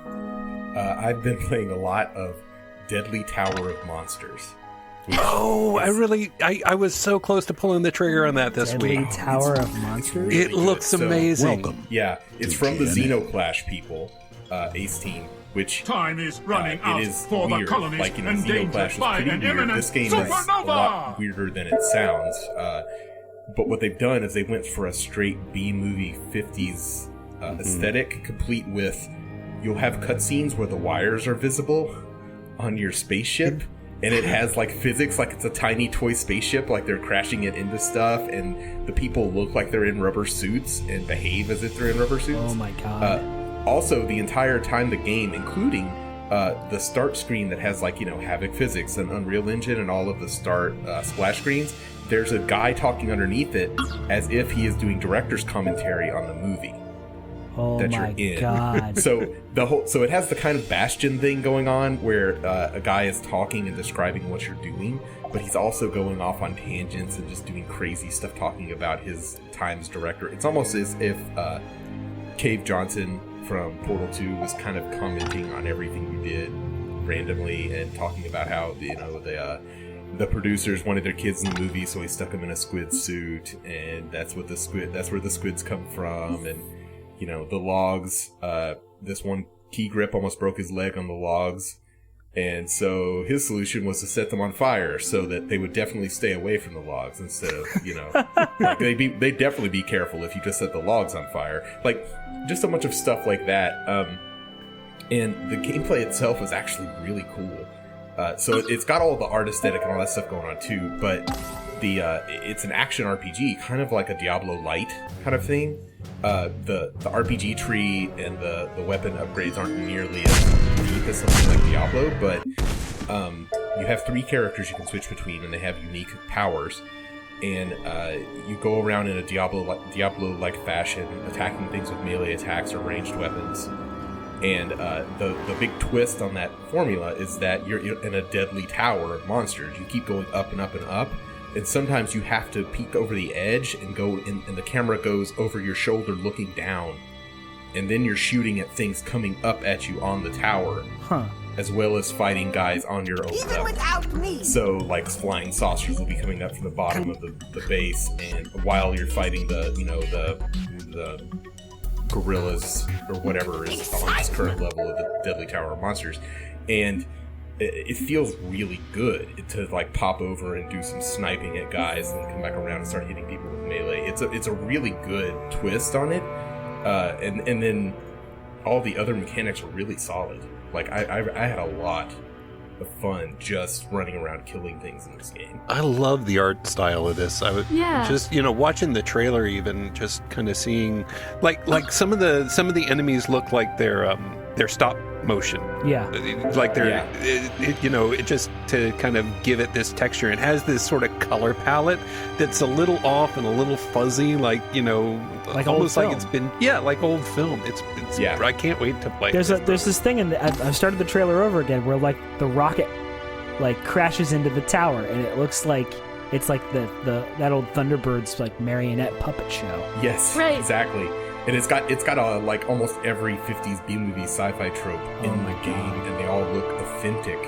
I've been playing a lot of Deadly Tower of Monsters. I was so close to pulling the trigger on that this Deadly week. Tower of Monsters? It looks amazing. Welcome. Yeah, it's from the Xenoclash people, Ace Team, which Time is running out it is for weird. the colonies Like, you know, endangered Xenoclash by is pretty an weird. imminent This game is a supernova! lot weirder than it sounds. But what they've done is they went for a straight B-movie 50s aesthetic, complete with, you'll have cutscenes where the wires are visible on your spaceship, and it has like physics, like it's a tiny toy spaceship, like they're crashing it into stuff, and the people look like they're in rubber suits and behave as if they're in rubber suits. Oh my god. Also, the entire time the game, including the start screen that has, like, you know, Havoc Physics and Unreal Engine and all of the start splash screens, there's a guy talking underneath it as if he is doing director's commentary on the movie. Oh that my you're in. god. So it has the kind of Bastion thing going on where a guy is talking and describing what you're doing, but he's also going off on tangents and just doing crazy stuff, talking about his time as director. It's almost as if Cave Johnson from Portal 2 was kind of commenting on everything you did randomly and talking about how, you know, the producers wanted their kids in the movie, so he stuck them in a squid suit, and that's where the squids come from. And, you know, the logs, this one key grip almost broke his leg on the logs, and so his solution was to set them on fire so that they would definitely stay away from the logs instead of, you know, like they'd definitely be careful if you just set the logs on fire. Like, just a bunch of stuff like that. And the gameplay itself is actually really cool. So it's got all the art aesthetic and all that stuff going on too, but it's an action RPG, kind of like a Diablo Light kind of thing. The RPG tree and the weapon upgrades aren't nearly as deep as something like Diablo, but you have 3 characters you can switch between, and they have unique powers. And you go around in a Diablo-like fashion, attacking things with melee attacks or ranged weapons. And the big twist on that formula is that you're in a deadly tower of monsters. You keep going up and up and up, and sometimes you have to peek over the edge and go in, and the camera goes over your shoulder looking down, and then you're shooting at things coming up at you on the tower, as well as fighting guys on your own level. Without me. So, like, flying saucers will be coming up from the bottom of the base, and while you're fighting the gorillas or whatever is on this current level of the Deadly Tower of Monsters, and it feels really good to, like, pop over and do some sniping at guys and then come back around and start hitting people with melee. It's a really good twist on it, and then all the other mechanics are really solid. Like, I had a lot of fun just running around killing things in this game. I love the art style of this. I would just, you know, watching the trailer, even just kind of seeing like some of the enemies look like they're stop motion. Yeah. Like they're, you know, it just to kind of give it this texture. It has this sort of color palette that's a little off and a little fuzzy, like, you know, like almost like it's been, like old film. It's I can't wait to play. There's this thing I've started the trailer over again where, like, the rocket, like, crashes into the tower, and it looks like it's like that old Thunderbirds, like, marionette puppet show. Yes, right. Exactly. And it's got a, like, almost every 50s B-movie sci-fi trope in the game, and they all look authentic.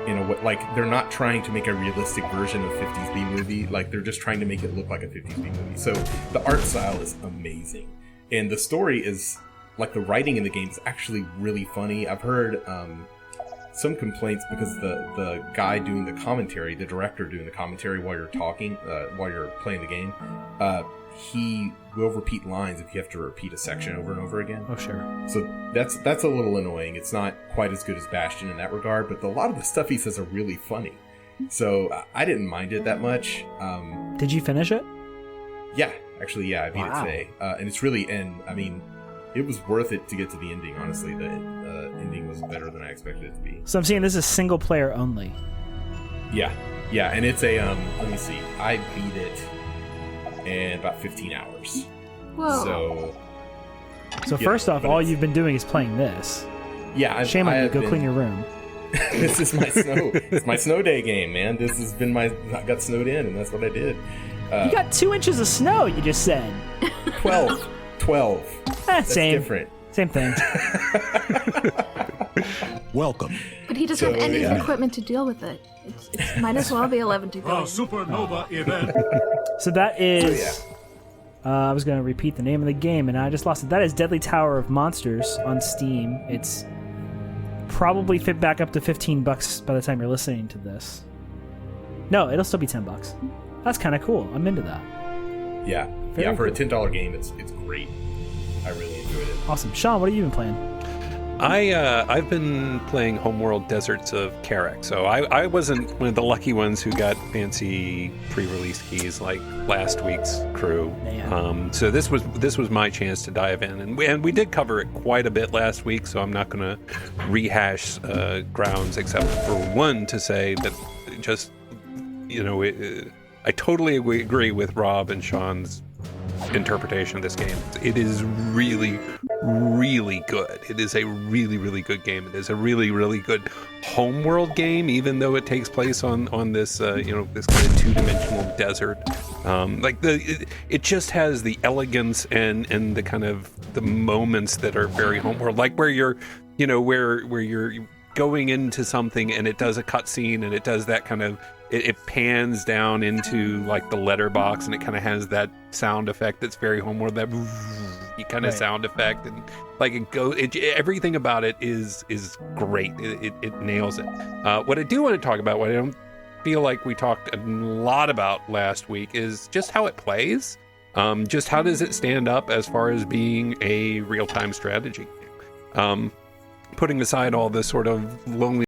You know, like, they're not trying to make a realistic version of 50s B-movie, like, they're just trying to make it look like a 50s B-movie. So the art style is amazing. And the story is, like, the writing in the game is actually really funny. I've heard some complaints because the guy doing the commentary, the director doing the commentary while you're talking, while you're playing the game, he will repeat lines if you have to repeat a section over and over again. Oh, sure. So that's a little annoying. It's not quite as good as Bastion in that regard, but a lot of the stuff he says are really funny. So I didn't mind it that much. Did you finish it? Yeah, actually, I beat it today. And it's really, and I mean, it was worth it to get to the ending, honestly. The ending was better than I expected it to be. So I'm seeing this is single player only. Yeah, and it's a, let me see, I beat it in about 15 hours. Whoa. So, So first off, all you've been doing is playing this. Yeah, shame on you. Go clean your room. This is my snow. It's my snow day game, man. This has been I got snowed in, and that's what I did. You got 2 inches of snow. You just said 12. That's same. Different. Same thing. Welcome. But he doesn't have any equipment to deal with it. It might as well be 11 to go. Supernova event. So that is. I was going to repeat the name of the game, and I just lost it. That is Deadly Tower of Monsters on Steam. It's probably fit back up to $15 by the time you're listening to this. No, it'll still be $10. That's kind of cool. I'm into that. Yeah, Very for cool. a $10 game, it's great. I really enjoyed it. Awesome. Sean, what have you been playing? I've been playing Homeworld Deserts of Karak, so I wasn't one of the lucky ones who got fancy pre-release keys like last week's crew. So this was my chance to dive in, and we did cover it quite a bit last week, so I'm not going to rehash grounds except for one to say that just I totally agree with Rob and Sean's interpretation of this game. It is really, really good. It is a really, really good game. It is a really, really good homeworld game, even though it takes place on this this kind of two-dimensional desert. It just has the elegance and the kind of the moments that are very homeworld, like where you're where you're going into something and it does a cutscene and it does that kind of it pans down into like the letterbox and it kind of has that sound effect that's very homeworld, that kind of sound effect, and like everything about it is great. It nails it. What I do want to talk about, what I don't feel like we talked a lot about last week, is just how it plays. Just how does it stand up as far as being a real-time strategy game? Putting aside all this sort of lonely